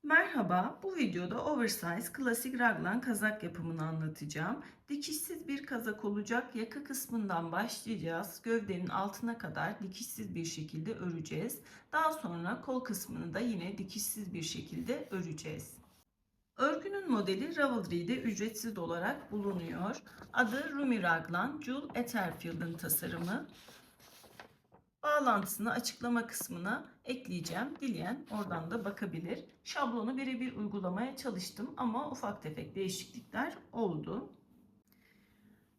Merhaba, bu videoda oversize klasik raglan kazak yapımını anlatacağım. Dikişsiz bir kazak olacak. Yaka kısmından başlayacağız. Gövdenin altına kadar dikişsiz bir şekilde öreceğiz. Daha sonra kol kısmını da yine dikişsiz bir şekilde öreceğiz. Örgünün modeli Ravelry'de ücretsiz olarak bulunuyor. Adı Rumi Raglan, Jule Etterfield'ın tasarımı. Bağlantısını açıklama kısmına ekleyeceğim. Dileyen oradan da bakabilir. Şablonu birebir uygulamaya çalıştım ama ufak tefek değişiklikler oldu.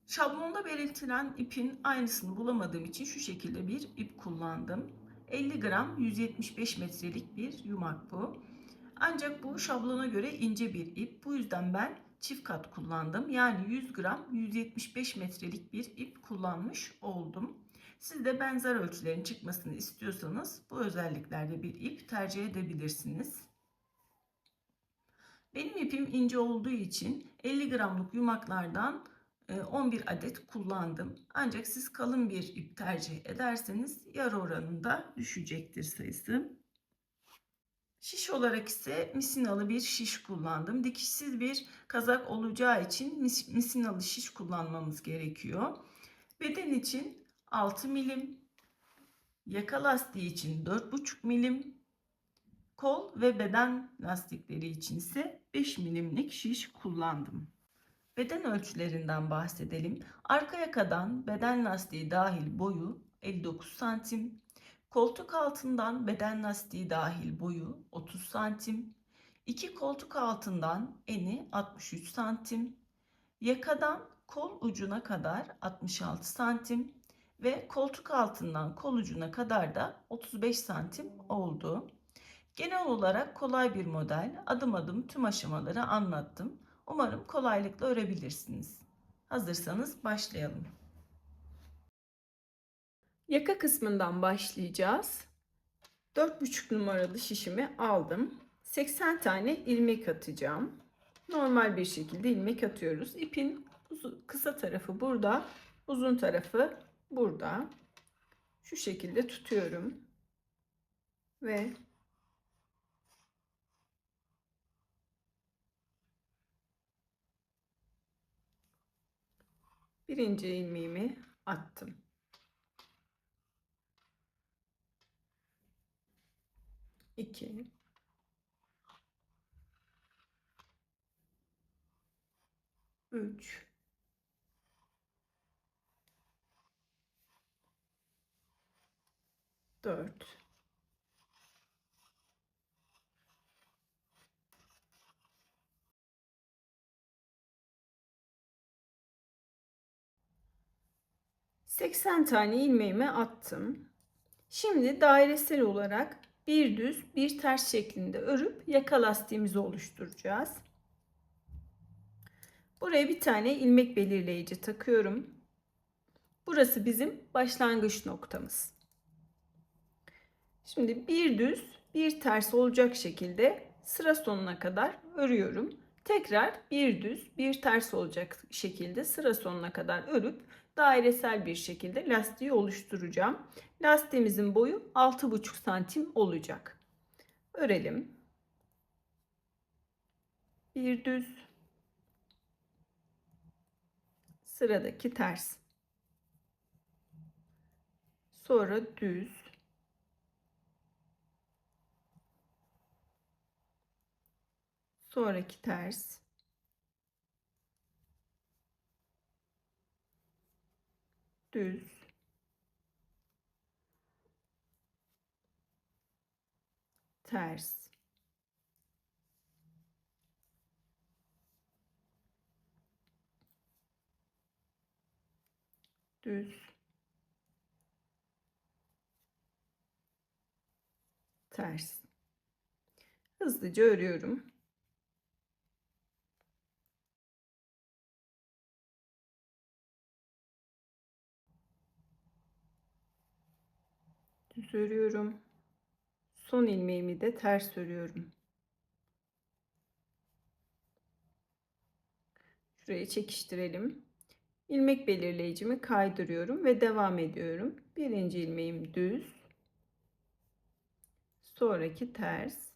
Şablonda belirtilen ipin aynısını bulamadığım için şu şekilde bir ip kullandım. 50 gram 175 metrelik bir yumak bu. Ancak bu şablona göre ince bir ip. Bu yüzden ben çift kat kullandım. Yani 100 gram 175 metrelik bir ip kullanmış oldum. Siz de benzer ölçülerin çıkmasını istiyorsanız bu özelliklerde bir ip tercih edebilirsiniz. Benim ipim ince olduğu için 50 gramlık yumaklardan 11 adet kullandım. Ancak siz kalın bir ip tercih ederseniz yarı oranında düşecektir sayısı. Şiş olarak ise misinalı bir şiş kullandım. Dikişsiz bir kazak olacağı için misinalı şiş kullanmamız gerekiyor. Beden için 6 milim, yaka lastiği için 4,5 milim, kol ve beden lastikleri için ise 5 milimlik şiş kullandım. Beden ölçülerinden bahsedelim. Arka yakadan beden lastiği dahil boyu 59 santim. Koltuk altından beden lastiği dahil boyu 30 santim. İki koltuk altından eni 63 santim. Yakadan kol ucuna kadar 66 santim. Ve koltuk altından kol ucuna kadar da 35 santim oldu. Genel olarak kolay bir model. Adım adım tüm aşamaları anlattım. Umarım kolaylıkla örebilirsiniz. Hazırsanız başlayalım. Yaka kısmından başlayacağız. 4,5 numaralı şişimi aldım. 80 tane ilmek atacağım. Normal bir şekilde ilmek atıyoruz. İpin kısa tarafı burada, uzun tarafı burada. Şu şekilde tutuyorum ve birinci ilmeğimi attım. 2, 3, 4, 80 tane ilmeğimi attım. Şimdi dairesel olarak bir düz bir ters şeklinde örüp yaka lastiğimizi oluşturacağız. Buraya bir tane ilmek belirleyici takıyorum. Burası bizim başlangıç noktamız. Şimdi bir düz bir ters olacak şekilde sıra sonuna kadar örüyorum. Tekrar bir düz bir ters olacak şekilde sıra sonuna kadar örüp dairesel bir şekilde lastiği oluşturacağım. Lastiğimizin boyu 6,5 santim olacak. Örelim. Bir düz, sıradaki ters, sonra düz, sonraki ters, düz, ters, düz, ters. Hızlıca örüyorum. Düz örüyorum. Son ilmeğimi de ters örüyorum. Şuraya çekiştirelim. İlmek belirleyicimi kaydırıyorum ve devam ediyorum. Birinci ilmeğim düz, sonraki ters,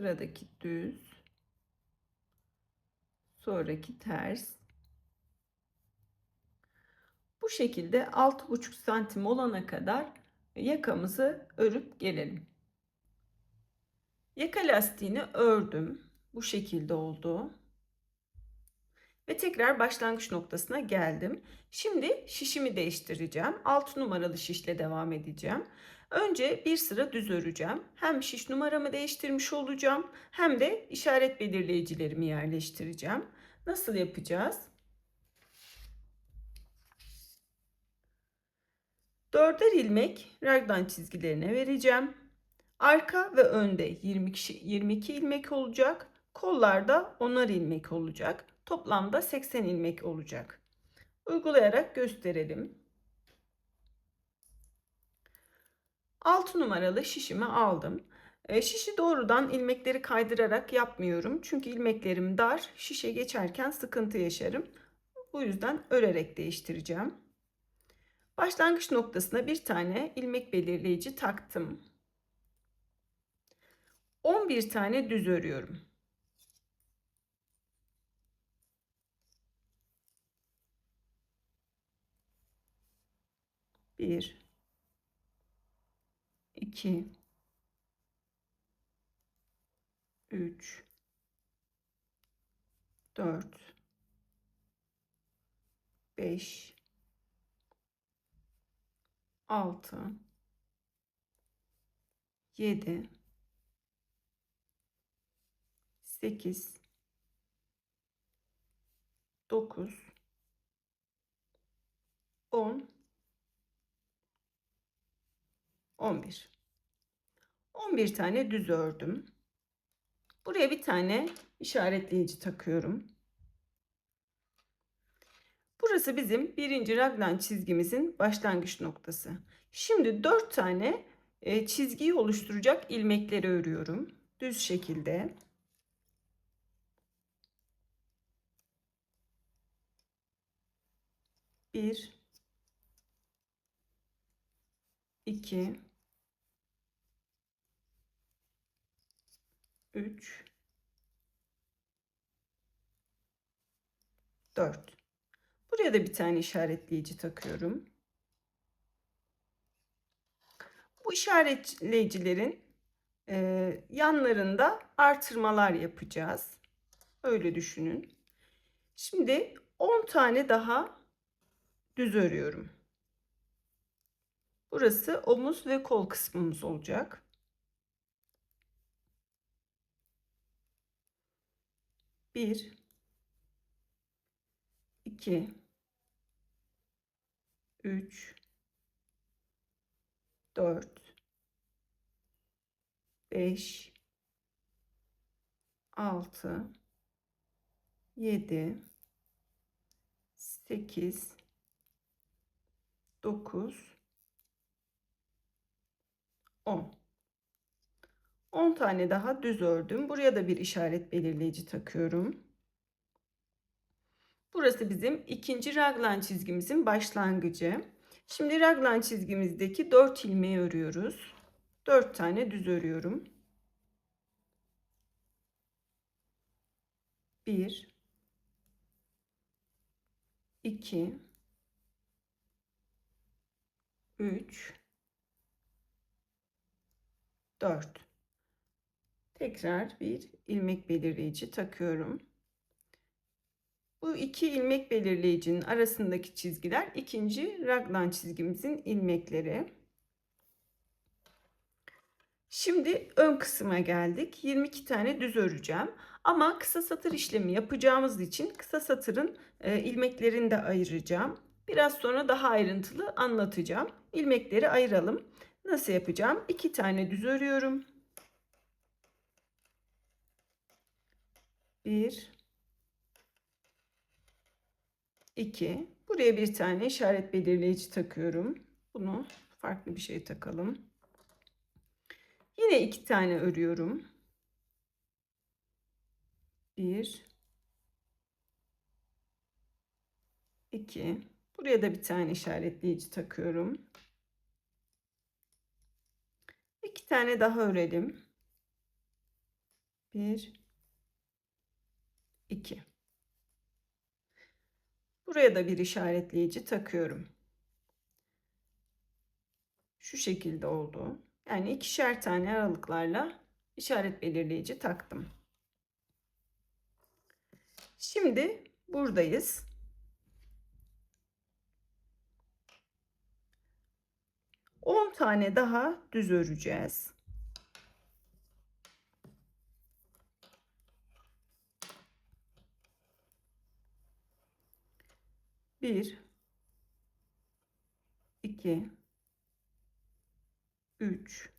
Sıradaki düz. Sonraki ters. Bu şekilde 6,5 santim olana kadar yakamızı örüp gelelim. Yaka lastiğini ördüm. Bu şekilde oldu. Ve tekrar başlangıç noktasına geldim. Şimdi şişimi değiştireceğim. 6 numaralı şişle devam edeceğim. Önce bir sıra düz öreceğim. Hem şiş numaramı değiştirmiş olacağım, hem de işaret belirleyicilerimi yerleştireceğim. Nasıl yapacağız? 4'er ilmek raglan çizgilerine vereceğim. Arka ve önde 22 ilmek olacak. Kollarda 10'ar ilmek olacak. Toplamda 80 ilmek olacak. Uygulayarak gösterelim. 6 numaralı şişimi aldım. Şişi doğrudan ilmekleri kaydırarak yapmıyorum. Çünkü ilmeklerim dar. Şişe geçerken sıkıntı yaşarım. Bu yüzden örerek değiştireceğim. Başlangıç noktasına bir tane ilmek belirleyici taktım. 11 tane düz örüyorum. 1 2 3 4 5 6 7 8 9 10 11. 11 tane düz ördüm. Buraya bir tane işaretleyici takıyorum. Burası bizim birinci raglan çizgimizin başlangıç noktası. Şimdi 4 tane çizgiyi oluşturacak ilmekleri örüyorum. Düz şekilde. 1 2 3 4. Buraya da bir tane işaretleyici takıyorum. Bu işaretleyicilerin yanlarında artırmalar yapacağız. Öyle düşünün. Şimdi 10 tane daha düz örüyorum. Burası omuz ve kol kısmımız olacak. 1 2 3 4 5 6 7 8 9 10. 10 tane daha düz ördüm. Buraya da bir işaret belirleyici takıyorum. Burası bizim ikinci raglan çizgimizin başlangıcı. Şimdi raglan çizgimizdeki 4 ilmeği örüyoruz. 4 tane düz örüyorum. 1 2 3 4. Tekrar bir ilmek belirleyici takıyorum. Bu iki ilmek belirleyicinin arasındaki çizgiler ikinci raglan çizgimizin ilmekleri. Şimdi ön kısma geldik. 22 tane düz öreceğim. Ama kısa satır işlemi yapacağımız için kısa satırın ilmeklerini de ayıracağım. Biraz sonra daha ayrıntılı anlatacağım. İlmekleri ayıralım. Nasıl yapacağım? 2 tane düz örüyorum. 1 2. Buraya bir tane işaret belirleyici takıyorum. Bunu farklı bir şey takalım. Yine 2 tane örüyorum. 1 2. Buraya da bir tane işaretleyici takıyorum. 2 tane daha örelim. 1, 2. Buraya da bir işaretleyici takıyorum. Şu şekilde oldu. Yani ikişer tane aralıklarla işaret belirleyici taktım. Şimdi buradayız. 10 tane daha düz öreceğiz. Bir, 2, 3,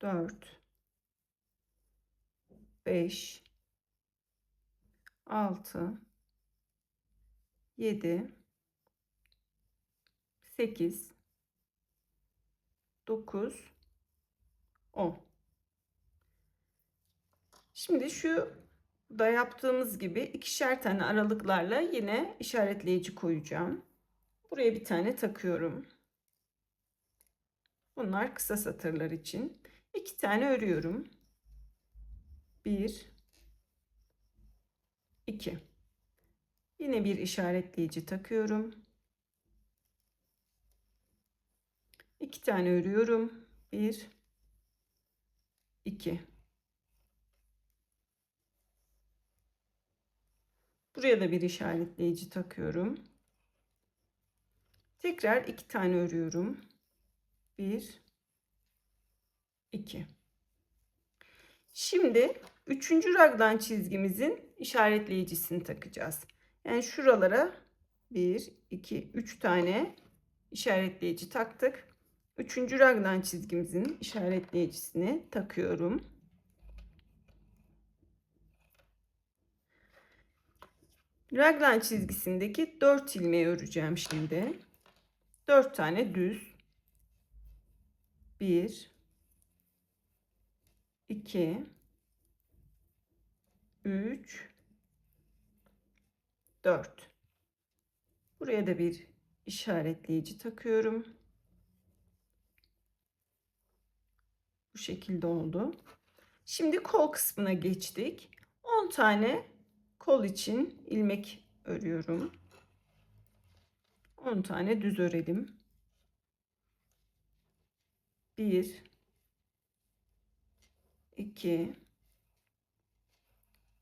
4, 5, 6, 7, 8, 9, 10. Şimdi şu da yaptığımız gibi ikişer tane aralıklarla yine işaretleyici koyacağım. Buraya bir tane takıyorum. Bunlar kısa satırlar için. 2 tane örüyorum. 1, 2. Yine bir işaretleyici takıyorum. 2 tane örüyorum. 1, 2. Buraya da bir işaretleyici takıyorum. Tekrar 2 tane örüyorum. 1, 2. Şimdi 3. raglan çizgimizin işaretleyicisini takacağız. Yani şuralara 1, 2, 3 tane işaretleyici taktık. 3. raglan çizgimizin işaretleyicisini takıyorum. Raglan çizgisindeki 4 ilmeği öreceğim şimdi. 4 tane düz. 1, 2, 3, 4. Buraya da bir işaretleyici takıyorum. Bu şekilde oldu. Şimdi kol kısmına geçtik. 10 tane kol için ilmek örüyorum. 10 tane düz örelim. 1, 2,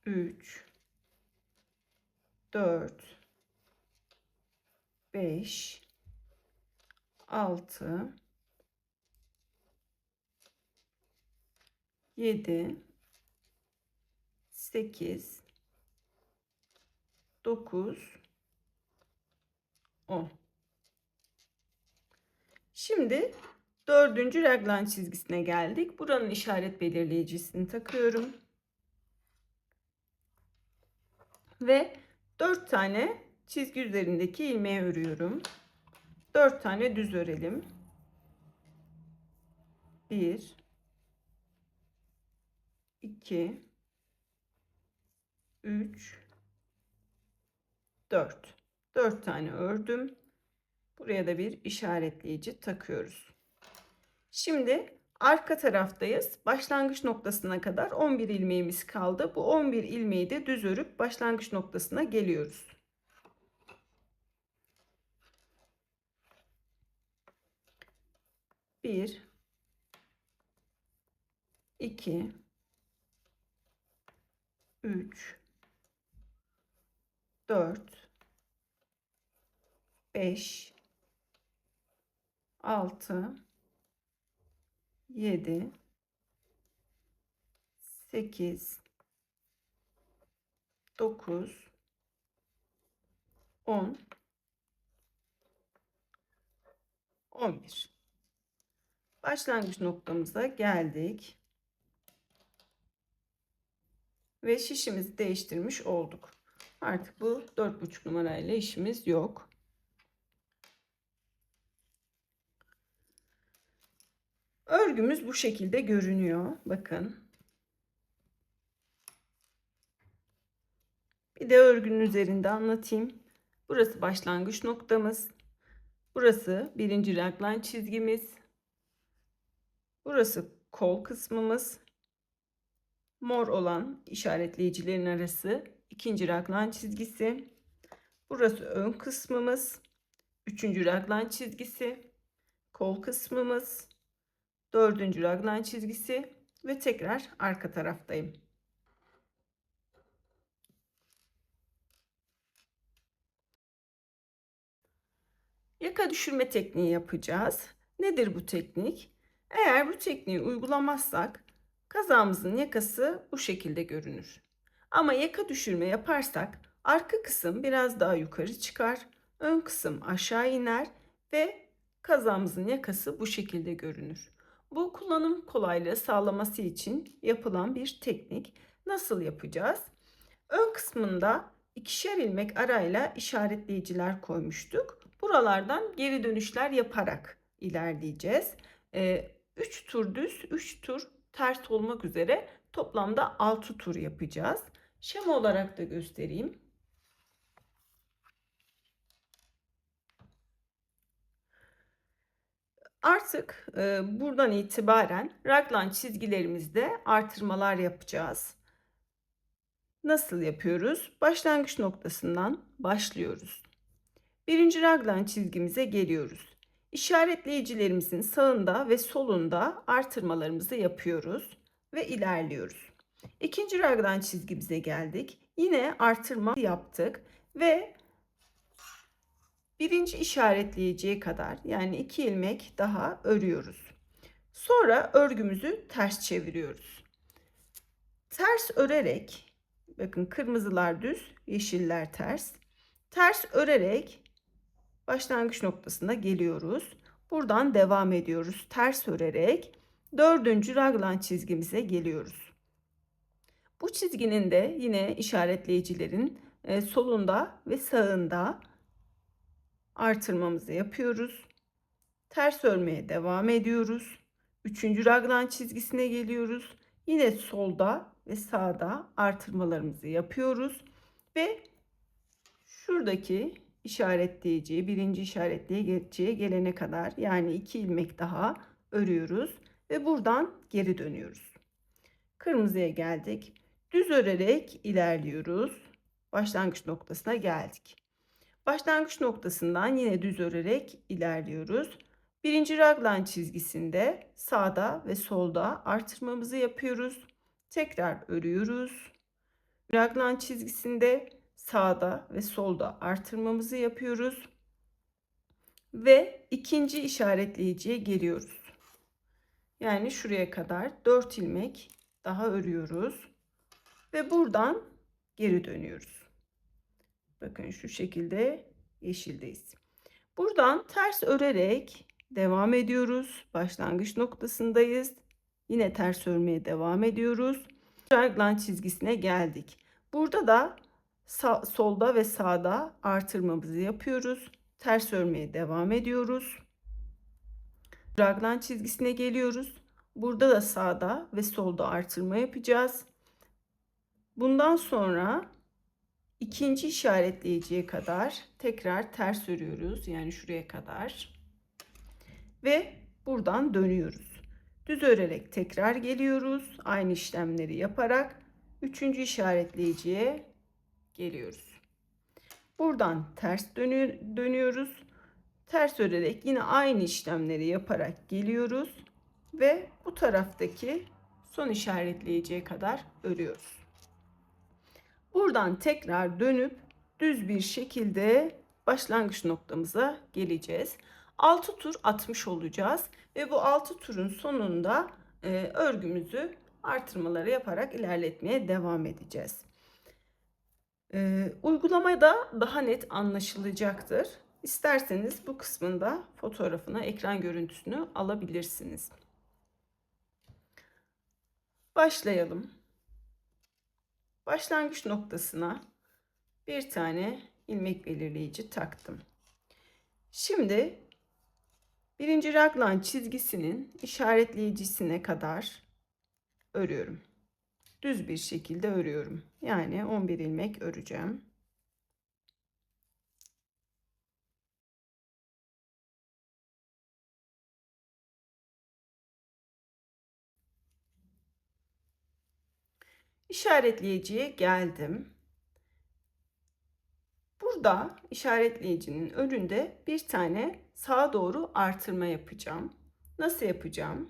3, 4, 5, 6, 7, 8, 9, 10. Şimdi 4. raglan çizgisine geldik. Buranın işaret belirleyicisini takıyorum. Ve 4 tane çizgi üzerindeki ilmeği örüyorum. 4 tane düz örelim. 1, 2, 3, 4. 4 tane ördüm. Buraya da bir işaretleyici takıyoruz. Şimdi arka taraftayız. Başlangıç noktasına kadar 11 ilmeğimiz kaldı. Bu 11 ilmeği de düz örüp başlangıç noktasına geliyoruz. Bir, 2, 3, 4, 5, 6, 7, 8, 9, 10, 11. Başlangıç noktamıza geldik. Ve şişimizi değiştirmiş olduk. Artık bu 4,5 numarayla işimiz yok. Örgümüz bu şekilde görünüyor. Bakın. Bir de örgünün üzerinde anlatayım. Burası başlangıç noktamız. Burası birinci raglan çizgimiz. Burası kol kısmımız. Mor olan işaretleyicilerin arası ikinci raglan çizgisi. Burası ön kısmımız. Üçüncü raglan çizgisi. Kol kısmımız. Dördüncü raglan çizgisi. Ve tekrar arka taraftayım. Yaka düşürme tekniği yapacağız. Nedir bu teknik? Eğer bu tekniği uygulamazsak kazağımızın yakası bu şekilde görünür. Ama yaka düşürme yaparsak arka kısım biraz daha yukarı çıkar, ön kısım aşağı iner ve kazağımızın yakası bu şekilde görünür. Bu kullanım kolaylığı sağlaması için yapılan bir teknik. Nasıl yapacağız? Ön kısmında ikişer ilmek arayla işaretleyiciler koymuştuk. Buralardan geri dönüşler yaparak ilerleyeceğiz. 3 tur düz, 3 tur ters olmak üzere toplamda 6 tur yapacağız. Şema olarak da göstereyim. Artık buradan itibaren raglan çizgilerimizde artırmalar yapacağız. Nasıl yapıyoruz? Başlangıç noktasından başlıyoruz. Birinci raglan çizgimize geliyoruz. İşaretleyicilerimizin sağında ve solunda artırmalarımızı yapıyoruz ve ilerliyoruz. İkinci raglan çizgimize geldik. Yine artırma yaptık ve birinci işaretleyiciye kadar yani 2 ilmek daha örüyoruz. Sonra örgümüzü ters çeviriyoruz. Ters örerek, bakın kırmızılar düz, yeşiller ters. Ters örerek başlangıç noktasına geliyoruz. Buradan devam ediyoruz. Ters örerek dördüncü raglan çizgimize geliyoruz. Bu çizginin de yine işaretleyicilerin solunda ve sağında artırmamızı yapıyoruz. Ters örmeye devam ediyoruz. Üçüncü raglan çizgisine geliyoruz. Yine solda ve sağda artırmalarımızı yapıyoruz ve şuradaki işaretleyiciye, birinci işaretleyiciye gelene kadar yani 2 ilmek daha örüyoruz ve buradan geri dönüyoruz. Kırmızıya geldik. Düz örerek ilerliyoruz. Başlangıç noktasına geldik. Başlangıç noktasından yine düz örerek ilerliyoruz. Birinci raglan çizgisinde sağda ve solda artırmamızı yapıyoruz. Tekrar örüyoruz. Raglan çizgisinde sağda ve solda artırmamızı yapıyoruz. Ve ikinci işaretleyiciye geliyoruz. Yani şuraya kadar 4 ilmek daha örüyoruz. Ve buradan geri dönüyoruz. Bakın şu şekilde yeşildeyiz. Buradan ters örerek devam ediyoruz. Başlangıç noktasındayız. Yine ters örmeye devam ediyoruz. Raglan çizgisine geldik. Burada da solda ve sağda artırmamızı yapıyoruz. Ters örmeye devam ediyoruz. Raglan çizgisine geliyoruz. Burada da sağda ve solda artırma yapacağız. Bundan sonra ikinci işaretleyiciye kadar tekrar ters örüyoruz. Yani şuraya kadar. Ve buradan dönüyoruz. Düz örerek tekrar geliyoruz. Aynı işlemleri yaparak üçüncü işaretleyiciye geliyoruz. Buradan ters dönüyoruz. Ters örerek yine aynı işlemleri yaparak geliyoruz ve bu taraftaki son işaretleyiciye kadar örüyoruz. Buradan tekrar dönüp düz bir şekilde başlangıç noktamıza geleceğiz. 6 tur atmış olacağız ve bu 6 turun sonunda örgümüzü artırmaları yaparak ilerletmeye devam edeceğiz. Uygulamada daha net anlaşılacaktır. İsterseniz bu kısmında fotoğrafını, ekran görüntüsünü alabilirsiniz. Başlayalım. Başlangıç noktasına bir tane ilmek belirleyici taktım. Şimdi birinci raglan çizgisinin işaretleyicisine kadar örüyorum. Düz bir şekilde örüyorum. Yani 11 ilmek öreceğim. İşaretleyiciye geldim. Burada işaretleyicinin önünde bir tane sağa doğru artırma yapacağım. Nasıl yapacağım?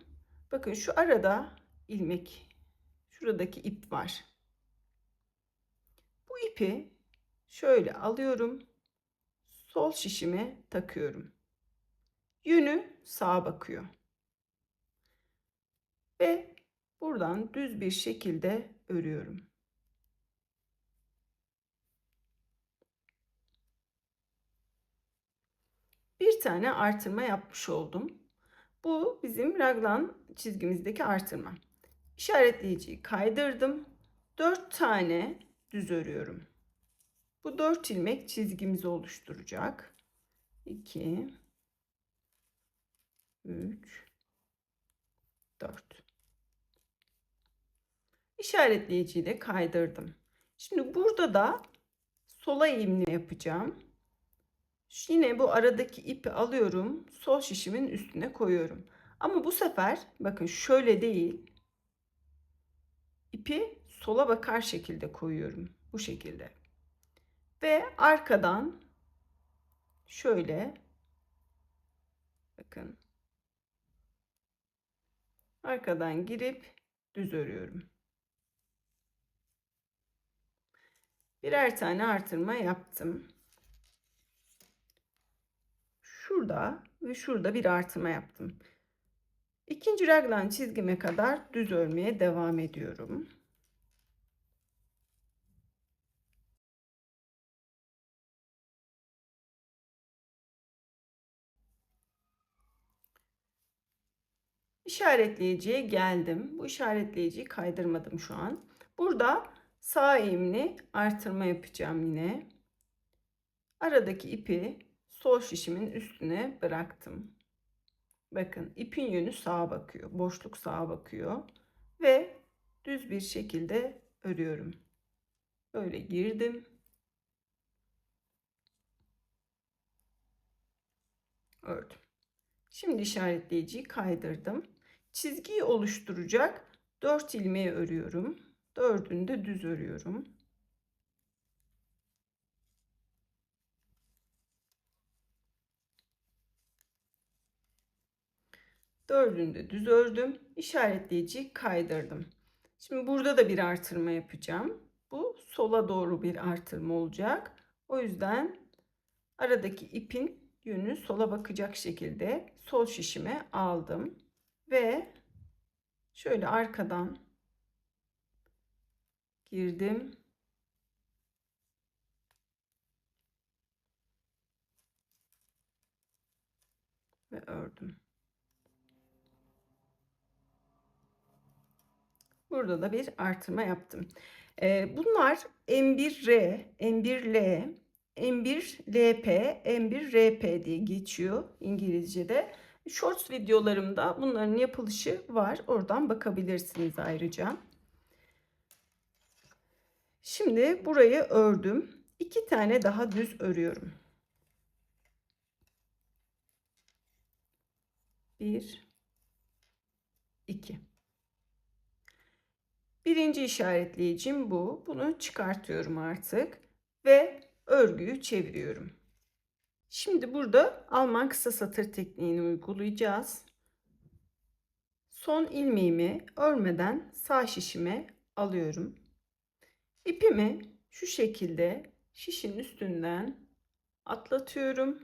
Bakın şu arada ilmek, şuradaki ip var. Bu ipi şöyle alıyorum. Sol şişime takıyorum. Yönü sağa bakıyor. Ve buradan düz bir şekilde örüyorum. Bir tane artırma yapmış oldum. Bu bizim raglan çizgimizdeki artırma. İşaretleyiciyi kaydırdım. 4 tane düz örüyorum. Bu 4 ilmek çizgimizi oluşturacak. 2 3 4. İşaretleyiciyi de kaydırdım. Şimdi burada da sola eğimli yapacağım. Yine bu aradaki ipi alıyorum. Sol şişimin üstüne koyuyorum. Ama bu sefer bakın şöyle değil. İpi sola bakar şekilde koyuyorum. Bu şekilde. Ve arkadan şöyle bakın. Arkadan girip düz örüyorum. Birer tane artırma yaptım. Şurada ve şurada bir artırma yaptım. İkinci raglan çizgime kadar düz örmeye devam ediyorum. İşaretleyiciye geldim. Bu işaretleyiciyi kaydırmadım şu an. Burada sağ eğimli artırma yapacağım yine. Aradaki ipi sol şişimin üstüne bıraktım. Bakın ipin yönü sağa bakıyor. Boşluk sağa bakıyor. Ve düz bir şekilde örüyorum. Böyle girdim. Ördüm. Şimdi işaretleyiciyi kaydırdım. Çizgiyi oluşturacak 4 ilmeği örüyorum. 4'ünü de düz örüyorum. Dördünü de düz ördüm. İşaretleyiciyi kaydırdım. Şimdi burada da bir artırma yapacağım. Bu sola doğru bir artırma olacak. O yüzden aradaki ipin yönü sola bakacak şekilde sol şişime aldım. Ve şöyle arkadan girdim. Ve ördüm. Burada da bir artırma yaptım. Bunlar M1R, M1L, M1LP, M1RP diye geçiyor İngilizce'de. Shorts videolarımda bunların yapılışı var. Oradan bakabilirsiniz ayrıca. Şimdi burayı ördüm. 2 tane daha düz örüyorum. 1 2. Birinci işaretleyicim bu. Bunu çıkartıyorum artık ve örgüyü çeviriyorum. Şimdi burada Alman kısa satır tekniğini uygulayacağız. Son ilmeğimi örmeden sağ şişime alıyorum. İpimi şu şekilde şişin üstünden atlatıyorum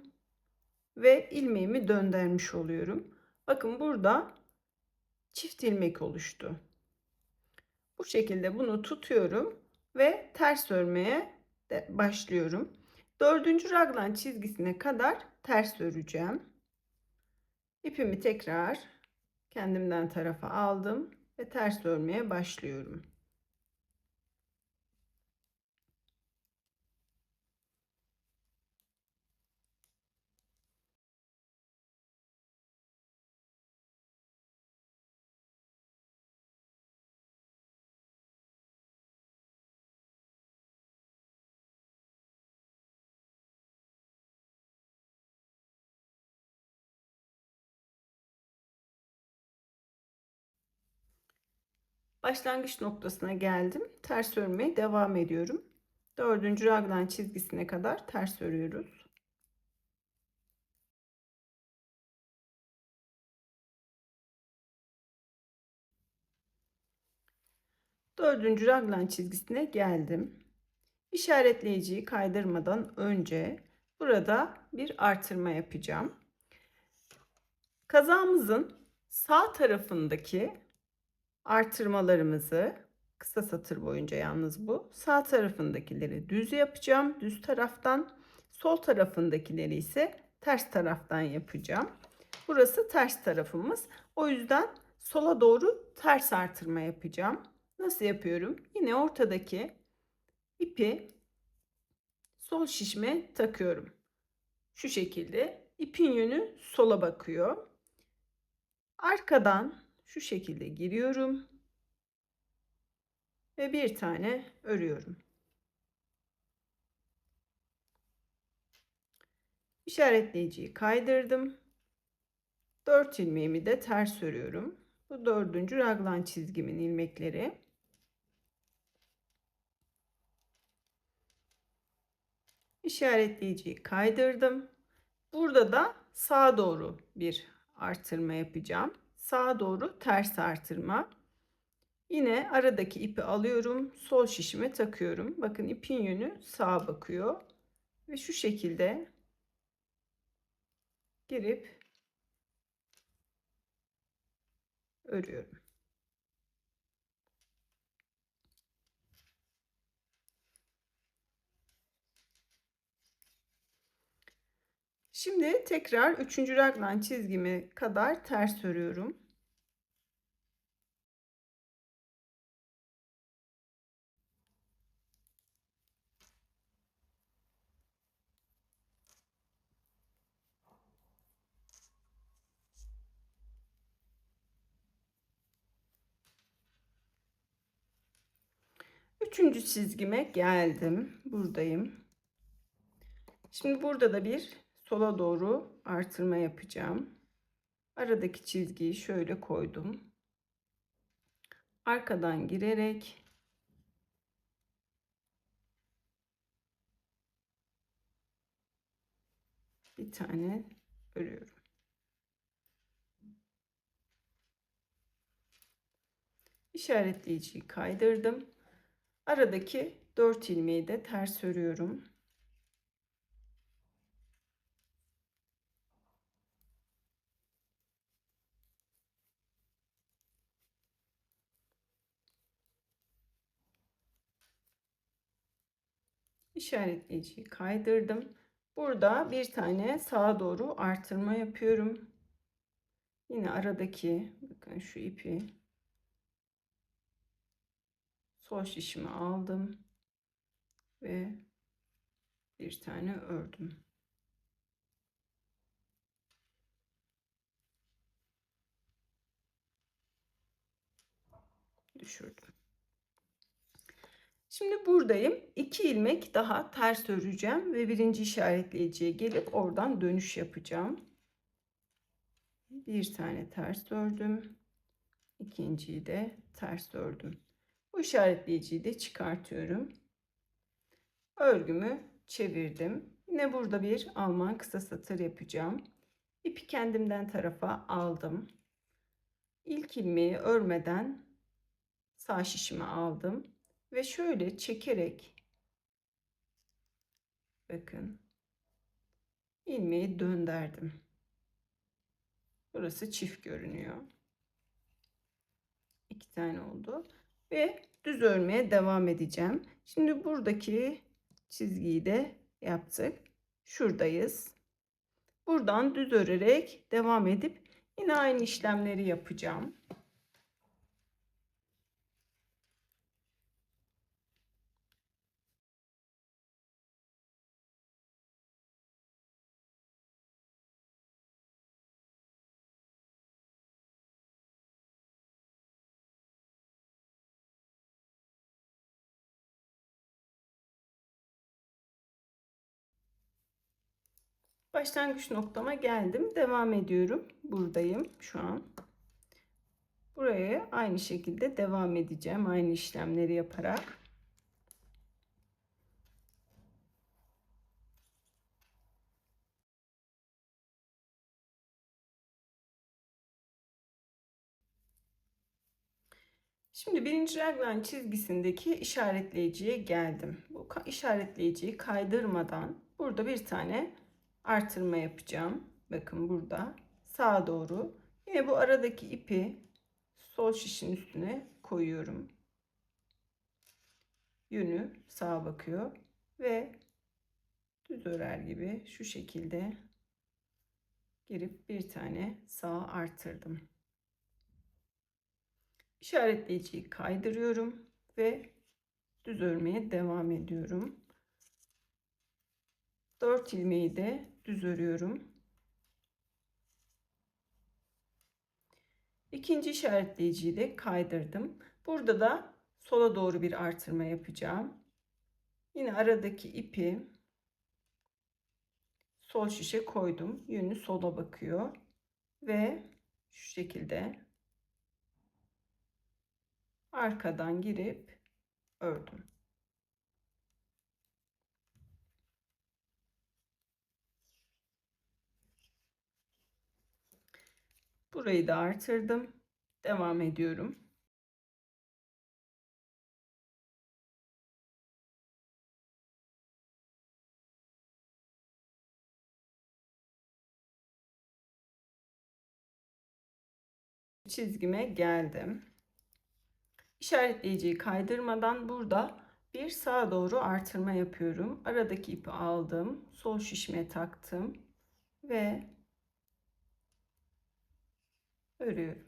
ve ilmeğimi döndürmüş oluyorum. Bakın burada çift ilmek oluştu. Bu şekilde bunu tutuyorum ve ters örmeye başlıyorum. Dördüncü raglan çizgisine kadar ters öreceğim. İpimi tekrar kendimden tarafa aldım ve ters örmeye başlıyorum. Başlangıç noktasına geldim. Ters örmeye devam ediyorum. 4. raglan çizgisine kadar ters örüyoruz. Dördüncü raglan çizgisine geldim. İşaretleyiciyi kaydırmadan önce burada bir artırma yapacağım. Kazağımızın sağ tarafındaki artırmalarımızı, kısa satır boyunca yalnız bu, sağ tarafındakileri düz yapacağım, düz taraftan, sol tarafındakileri ise ters taraftan yapacağım. Burası ters tarafımız. O yüzden sola doğru ters artırma yapacağım. Nasıl yapıyorum? Yine ortadaki ipi sol şişime takıyorum. Şu şekilde ipin yönü sola bakıyor. Arkadan şu şekilde giriyorum ve bir tane örüyorum. İşaretleyiciyi kaydırdım. 4 ilmeğimi de ters örüyorum. Bu 4. raglan çizgimin ilmekleri. İşaretleyiciyi kaydırdım. Burada da sağa doğru bir artırma yapacağım. Sağa doğru ters artırma. Yine aradaki ipi alıyorum. Sol şişime takıyorum. Bakın ipin yönü sağa bakıyor. Ve şu şekilde girip örüyorum. Şimdi tekrar 3. raglan çizgime kadar ters örüyorum. Üçüncü çizgime geldim. Buradayım. Şimdi burada da bir sola doğru artırma yapacağım. Aradaki çizgiyi şöyle koydum. Arkadan girerek bir tane örüyorum. İşaretleyiciyi kaydırdım. Aradaki 4 ilmeği de ters örüyorum. İşaretleyiciyi kaydırdım. Burada bir tane sağa doğru artırma yapıyorum. Yine aradaki bakın şu ipi sol şişime aldım ve bir tane ördüm. Düşürdüm. Şimdi buradayım. 2 ilmek daha ters öreceğim ve birinci işaretleyiciye gelip oradan dönüş yapacağım. Bir tane ters ördüm. İkinciyi de ters ördüm. Bu işaretleyiciyi de çıkartıyorum. Örgümü çevirdim. Yine burada bir alman kısa satır yapacağım. İpi kendimden tarafa aldım. İlk ilmeği örmeden sağ şişime aldım ve şöyle çekerek bakın ilmeği döndürdüm. Burası çift görünüyor. 2 tane oldu ve düz örmeye devam edeceğim. Şimdi buradaki çizgiyi de yaptık. Şuradayız. Buradan düz örerek devam edip yine aynı işlemleri yapacağım. Başlangıç noktama geldim. Devam ediyorum. Buradayım şu an. Buraya aynı şekilde devam edeceğim. Aynı işlemleri yaparak. Şimdi birinci raglan çizgisindeki işaretleyiciye geldim. Bu işaretleyiciyi kaydırmadan burada bir tane artırma yapacağım. Bakın burada sağa doğru. Yine bu aradaki ipi sol şişin üstüne koyuyorum. Yönü sağa bakıyor ve düz örer gibi şu şekilde girip bir tane sağa artırdım. İşaretleyiciyi kaydırıyorum ve düz örmeye devam ediyorum. 4 ilmeği de düz örüyorum. İkinci işaretleyiciyi de kaydırdım. Burada da sola doğru bir artırma yapacağım. Yine aradaki ipi sol şişe koydum. Yönü sola bakıyor ve şu şekilde arkadan girip ördüm. Burayı da artırdım. Devam ediyorum. Çizgime geldim. İşaretleyiciyi kaydırmadan burada bir sağa doğru artırma yapıyorum. Aradaki ipi aldım. Sol şişime taktım ve örüyorum.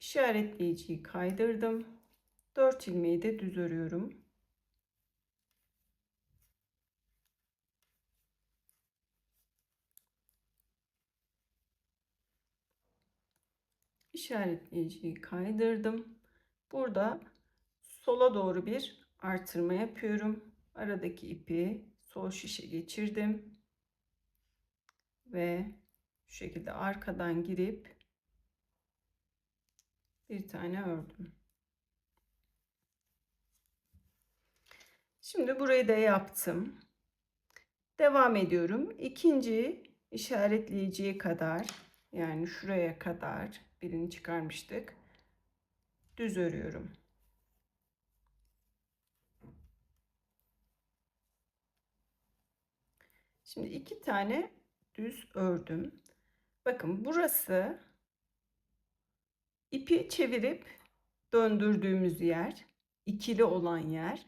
İşaretleyiciyi kaydırdım. 4 ilmeği de düz örüyorum. İşaretleyiciyi kaydırdım. Burada sola doğru bir artırma yapıyorum. Aradaki ipi sol şişe geçirdim ve şu şekilde arkadan girip bir tane ördüm. Şimdi burayı da yaptım. Devam ediyorum. İkinci işaretleyiciye kadar, yani şuraya kadar birini çıkarmıştık. Düz örüyorum. Şimdi 2 tane düz ördüm. Bakın burası ipi çevirip döndürdüğümüz yer, ikili olan yer.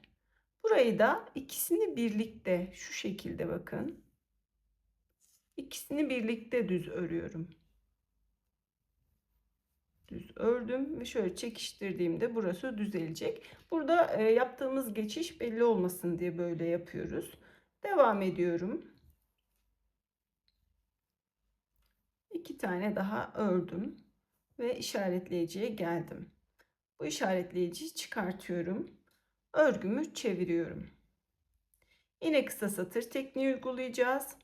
Burayı da ikisini birlikte şu şekilde bakın. İkisini birlikte düz örüyorum. Düz ördüm ve şöyle çekiştirdiğimde burası düzelecek. Burada yaptığımız geçiş belli olmasın diye böyle yapıyoruz. Devam ediyorum. 2 tane daha ördüm ve işaretleyiciye geldim. Bu işaretleyiciyi çıkartıyorum. Örgümü çeviriyorum. Yine kısa satır tekniği uygulayacağız.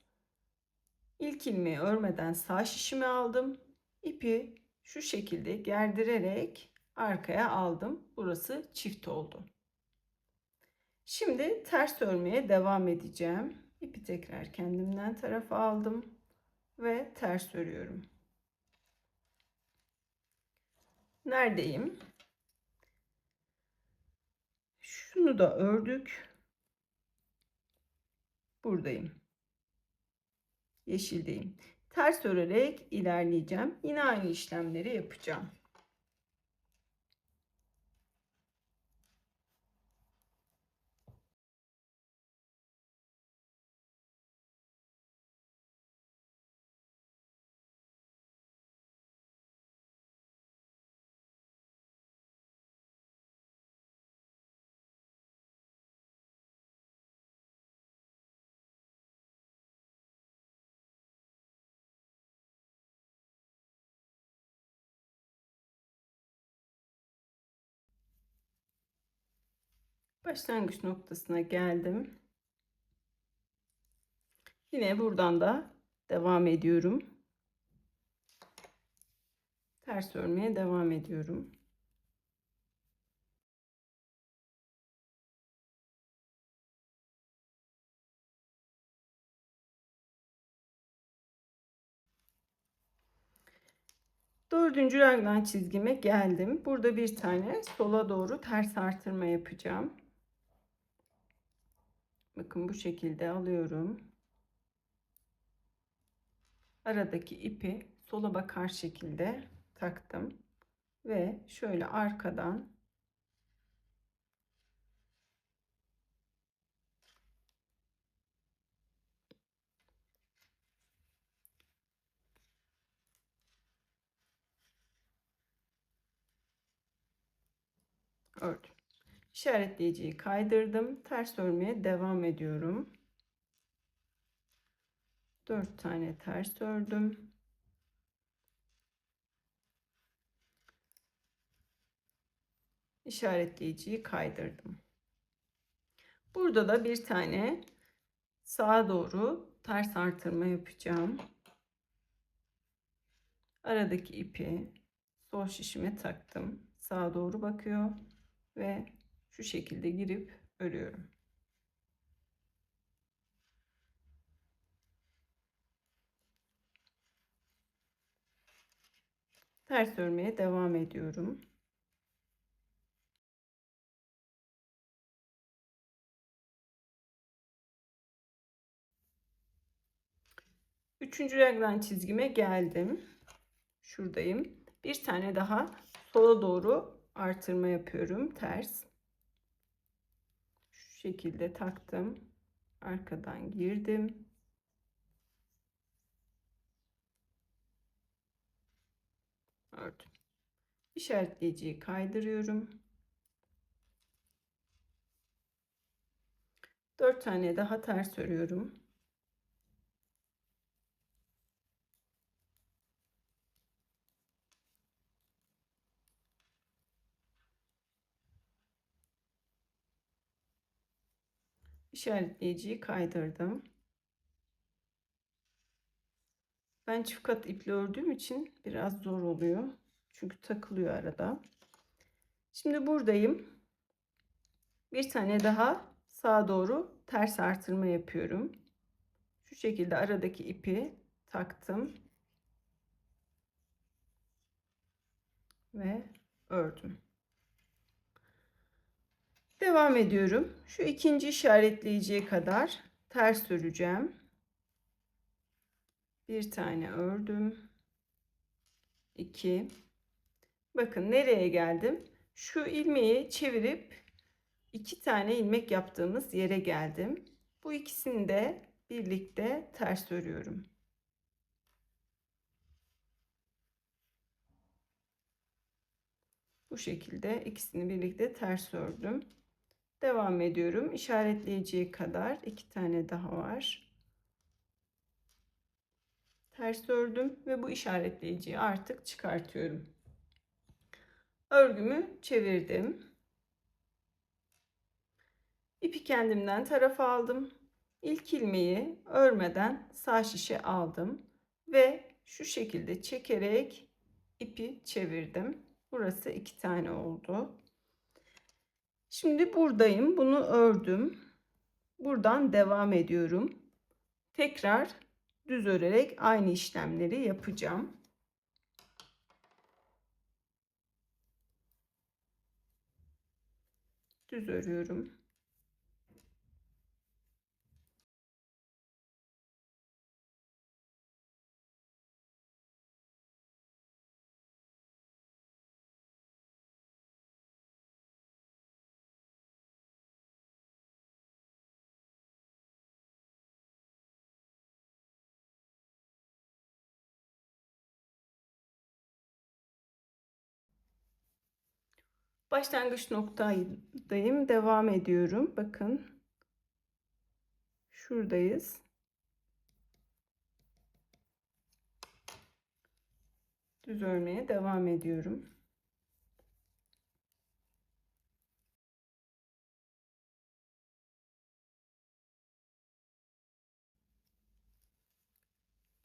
İlk ilmeği örmeden sağ şişimi aldım. İpi şu şekilde gerdirerek arkaya aldım. Burası çift oldu. Şimdi ters örmeye devam edeceğim. İpi tekrar kendimden tarafa aldım ve ters örüyorum. Neredeyim? Şunu da ördük. Buradayım. Yeşildeyim. Ters örerek ilerleyeceğim. Yine aynı işlemleri yapacağım. Başlangıç noktasına geldim. Yine buradan da devam ediyorum. Ters örmeye devam ediyorum. Dördüncü raglan çizgime geldim. Burada bir tane sola doğru ters artırma yapacağım. Bakın bu şekilde alıyorum. Aradaki ipi sola bakar şekilde taktım ve şöyle arkadan ördüm. İşaretleyiciyi kaydırdım. Ters örmeye devam ediyorum. 4 tane ters ördüm. İşaretleyiciyi kaydırdım. Burada da bir tane sağa doğru ters artırma yapacağım. Aradaki ipi sol şişime taktım. Sağa doğru bakıyor ve şu şekilde girip örüyorum. Ters örmeye devam ediyorum. Üçüncü raglan çizgime geldim. Şuradayım. Bir tane daha sola doğru artırma yapıyorum. Ters. Şu şekilde taktım. Arkadan girdim. Ördüm. İşaretleyiciyi kaydırıyorum. 4 tane daha ters örüyorum. İşaretleyiciyi kaydırdım. Ben çift kat iple ördüğüm için biraz zor oluyor. Çünkü takılıyor arada. Şimdi buradayım. Bir tane daha sağa doğru ters artırma yapıyorum. Şu şekilde aradaki ipi taktım ve ördüm. Devam ediyorum. Şu ikinci işaretleyiciye kadar ters öreceğim. Bir tane ördüm. 2. Bakın nereye geldim? Şu ilmeği çevirip 2 tane ilmek yaptığımız yere geldim. Bu ikisini de birlikte ters örüyorum. Bu şekilde ikisini birlikte ters ördüm. Devam ediyorum. İşaretleyiciye kadar 2 tane daha var. Ters ördüm ve bu işaretleyiciyi artık çıkartıyorum. Örgümü çevirdim. İpi kendimden tarafa aldım. İlk ilmeği örmeden sağ şişe aldım ve şu şekilde çekerek ipi çevirdim. Burası 2 tane oldu. Şimdi buradayım. Bunu ördüm. Buradan devam ediyorum. Tekrar düz örerek aynı işlemleri yapacağım. Düz örüyorum. Başlangıç noktadayım. Devam ediyorum. Bakın. Şuradayız. Düz örmeye devam ediyorum.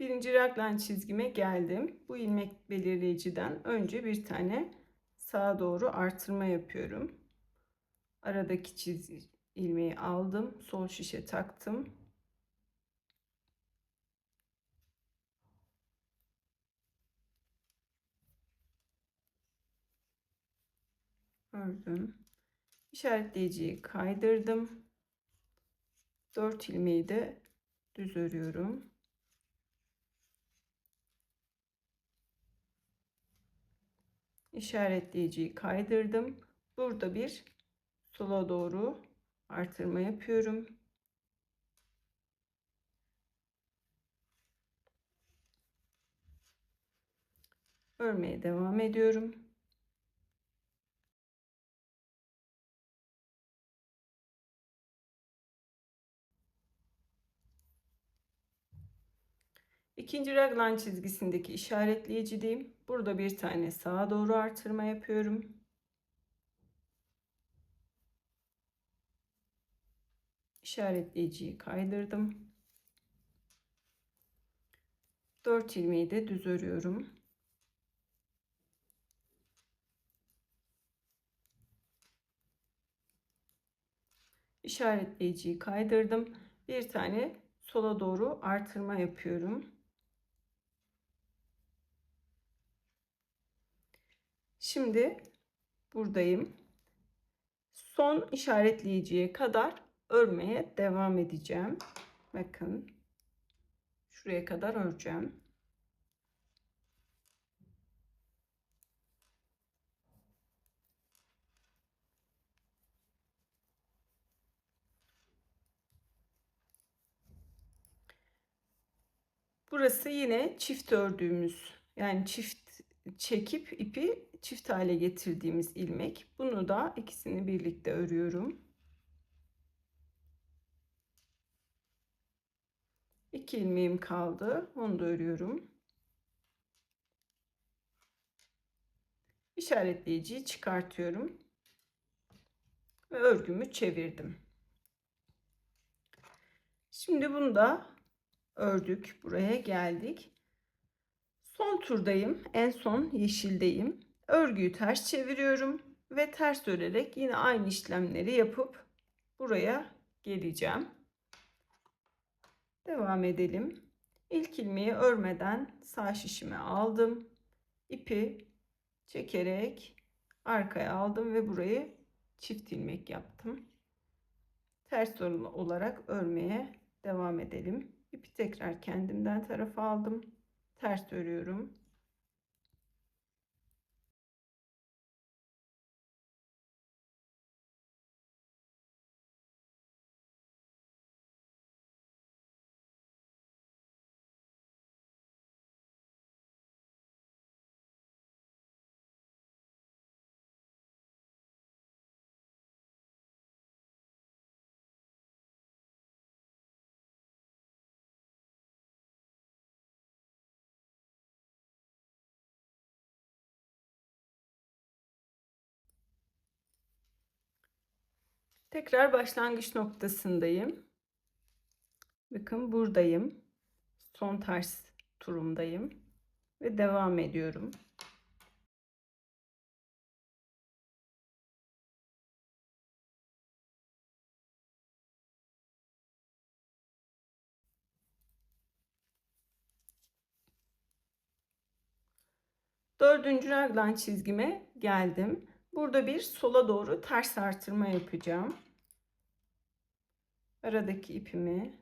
Birinci raglan çizgime geldim. Bu ilmek belirleyiciden önce bir tane sağa doğru artırma yapıyorum. Aradaki çizgi ilmeği aldım. Sol şişe taktım. Ördüm. İşaretleyiciyi kaydırdım. 4 ilmeği de düz örüyorum. İşaretleyiciyi kaydırdım. Burada bir sola doğru artırma yapıyorum. Örmeye devam ediyorum. İkinci raglan çizgisindeki işaretleyiciyim. Burada bir tane sağa doğru artırma yapıyorum. İşaretleyiciyi kaydırdım. 4 ilmeği de düz örüyorum. İşaretleyiciyi kaydırdım. Bir tane sola doğru artırma yapıyorum. Şimdi buradayım. Son işaretleyiciye kadar örmeye devam edeceğim. Bakın. Şuraya kadar öreceğim. Burası yine çift ördüğümüz, yani çift çekip ipi çift hale getirdiğimiz ilmek. Bunu da ikisini birlikte örüyorum. 2 ilmeğim kaldı. Onu da örüyorum. İşaretleyiciyi çıkartıyorum ve örgümü çevirdim. Şimdi bunu da ördük. Buraya geldik. Son turdayım. En son yeşildeyim. Örgüyü ters çeviriyorum ve ters örerek yine aynı işlemleri yapıp buraya geleceğim. Devam edelim. İlk ilmeği örmeden sağ şişime aldım. İpi çekerek arkaya aldım ve burayı çift ilmek yaptım. Ters olarak örmeye devam edelim. İpi tekrar kendimden tarafa aldım. Ters örüyorum. Tekrar başlangıç noktasındayım. Bakın buradayım. Son ters turumdayım ve devam ediyorum. Dördüncü raglan çizgime geldim. Burada bir sola doğru ters artırma yapacağım. Aradaki ipimi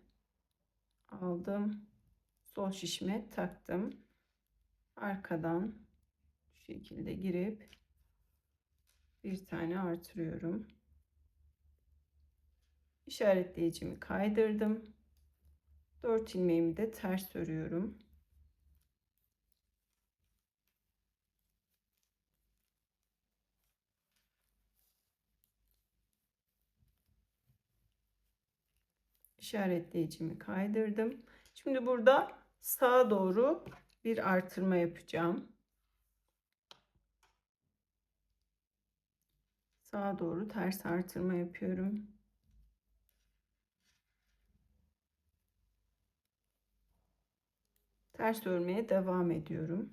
aldım. Sol şişime taktım. Arkadan şu şekilde girip bir tane artırıyorum. İşaretleyicimi kaydırdım. 4 ilmeğimi de ters örüyorum. İşaretleyicimi kaydırdım. Şimdi burada sağa doğru bir artırma yapacağım. Sağa doğru ters artırma yapıyorum. ters örmeye devam ediyorum.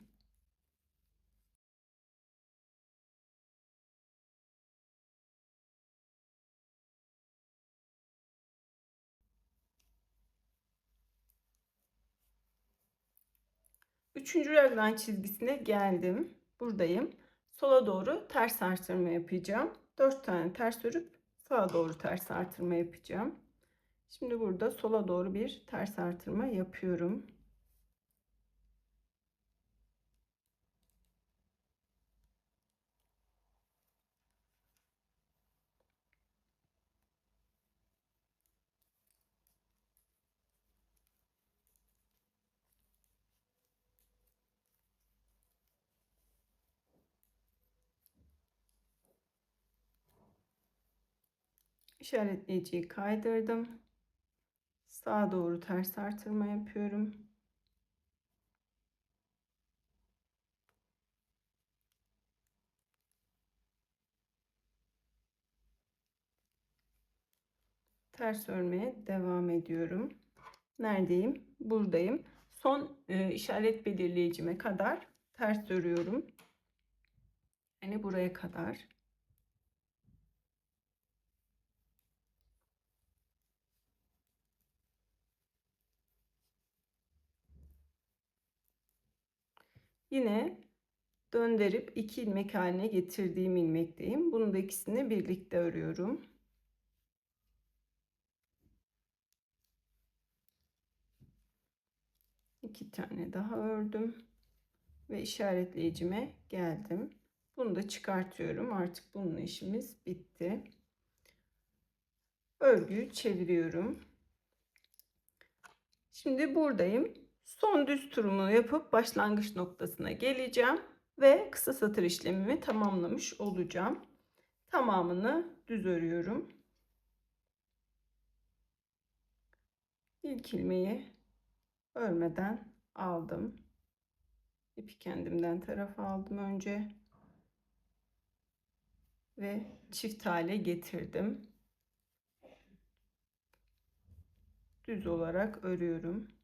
Üçüncü raglan çizgisine geldim. Buradayım. Sola doğru ters artırma yapacağım. 4 tane ters örüp sağa doğru ters artırma yapacağım. Şimdi burada sola doğru bir ters artırma yapıyorum. İşaretleyiciyi kaydırdım. Sağa doğru ters artırma yapıyorum. Ters örmeye devam ediyorum. Neredeyim? Buradayım. Son işaret belirleyicime kadar ters örüyorum. Yani buraya kadar. Yine döndürüp 2 ilmek haline getirdiğim ilmekteyim. Bunu da ikisini birlikte örüyorum. İki tane daha ördüm ve işaretleyicime geldim. Bunu da çıkartıyorum. Artık bununla işimiz bitti. Örgüyü çeviriyorum. Şimdi buradayım. Son düz turumu yapıp başlangıç noktasına geleceğim ve kısa satır işlemimi tamamlamış olacağım. Tamamını düz örüyorum. İlk ilmeği örmeden aldım. İpi kendimden tarafa aldım önce ve çift hale getirdim. Düz olarak örüyorum.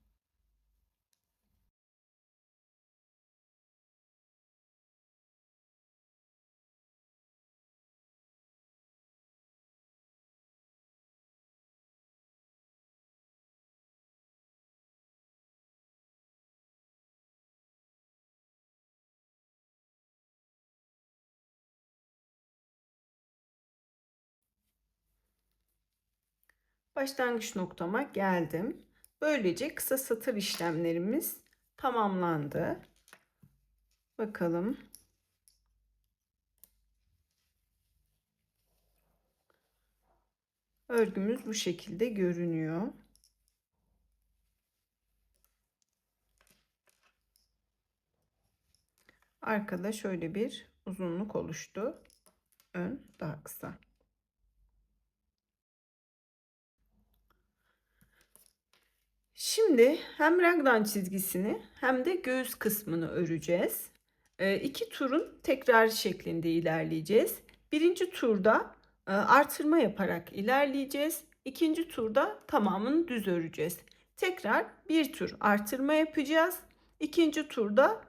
Başlangıç noktama geldim. Böylece kısa satır işlemlerimiz tamamlandı. Bakalım. Örgümüz bu şekilde görünüyor. Arkada şöyle bir uzunluk oluştu. Ön daha kısa. Şimdi hem raglan çizgisini hem de göğüs kısmını öreceğiz. İki turun tekrar şeklinde ilerleyeceğiz. Birinci turda artırma yaparak ilerleyeceğiz. İkinci turda tamamını düz öreceğiz. Tekrar bir tur artırma yapacağız. İkinci turda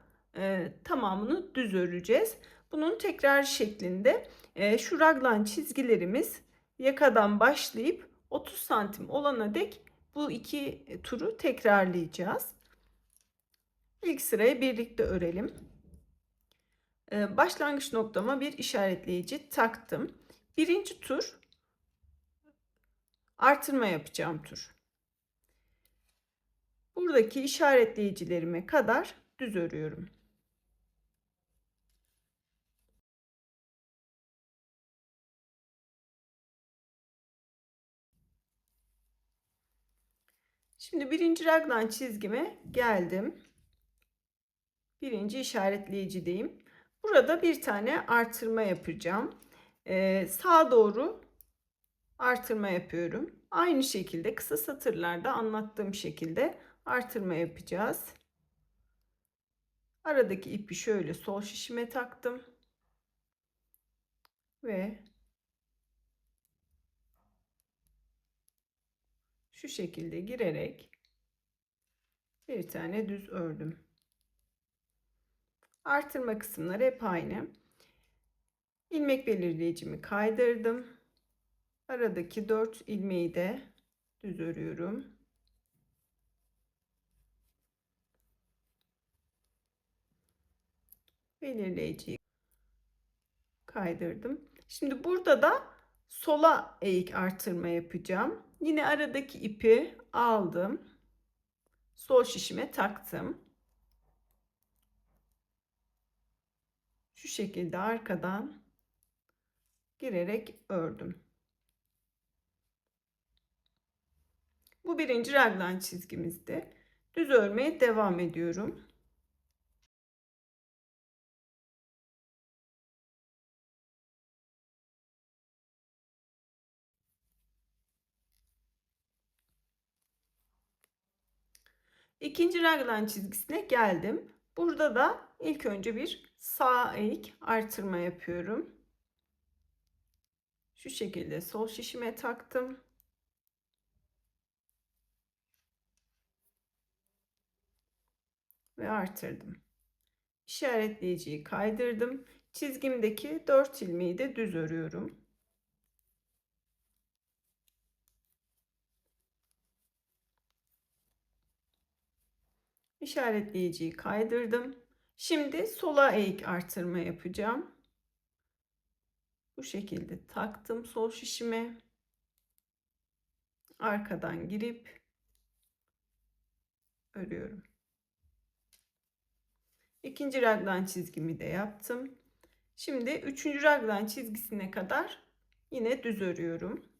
tamamını düz öreceğiz. Bunun tekrar şeklinde şu raglan çizgilerimiz yakadan başlayıp 30 santim olana dek bu iki turu tekrarlayacağız. İlk sırayı birlikte örelim. Başlangıç noktama bir işaretleyici taktım. Birinci tur artırma yapacağım tur. Buradaki işaretleyicilerime kadar düz örüyorum. Şimdi birinci raglan çizgime geldim. Birinci işaretleyicideyim. Burada bir tane artırma yapacağım. Sağa doğru artırma yapıyorum. Aynı şekilde kısa satırlarda anlattığım şekilde artırma yapacağız. Aradaki ipi şöyle sol şişime taktım. Ve şu şekilde girerek Bir tane düz ördüm. Artırma kısımları hep aynı. İlmek belirleyicimi kaydırdım. Aradaki 4 ilmeği de düz örüyorum. Belirleyiciyi kaydırdım. Şimdi burada da sola eğik artırma yapacağım. Yine aradaki ipi aldım. Sol şişime taktım. Şu şekilde arkadan girerek ördüm. Bu birinci raglan çizgimizdi. Düz örmeye devam ediyorum. İkinci raglan çizgisine geldim. Burada da ilk önce bir sağ eğik artırma yapıyorum. Şu şekilde sol şişime taktım. Ve artırdım. İşaretleyiciyi kaydırdım. Çizgimdeki 4 ilmeği de düz örüyorum. İşaretleyiciyi kaydırdım. Şimdi sola eğik artırma yapacağım. Bu şekilde taktım sol şişime. Arkadan girip örüyorum. İkinci raglan çizgimi de yaptım. Şimdi üçüncü raglan çizgisine kadar yine düz örüyorum.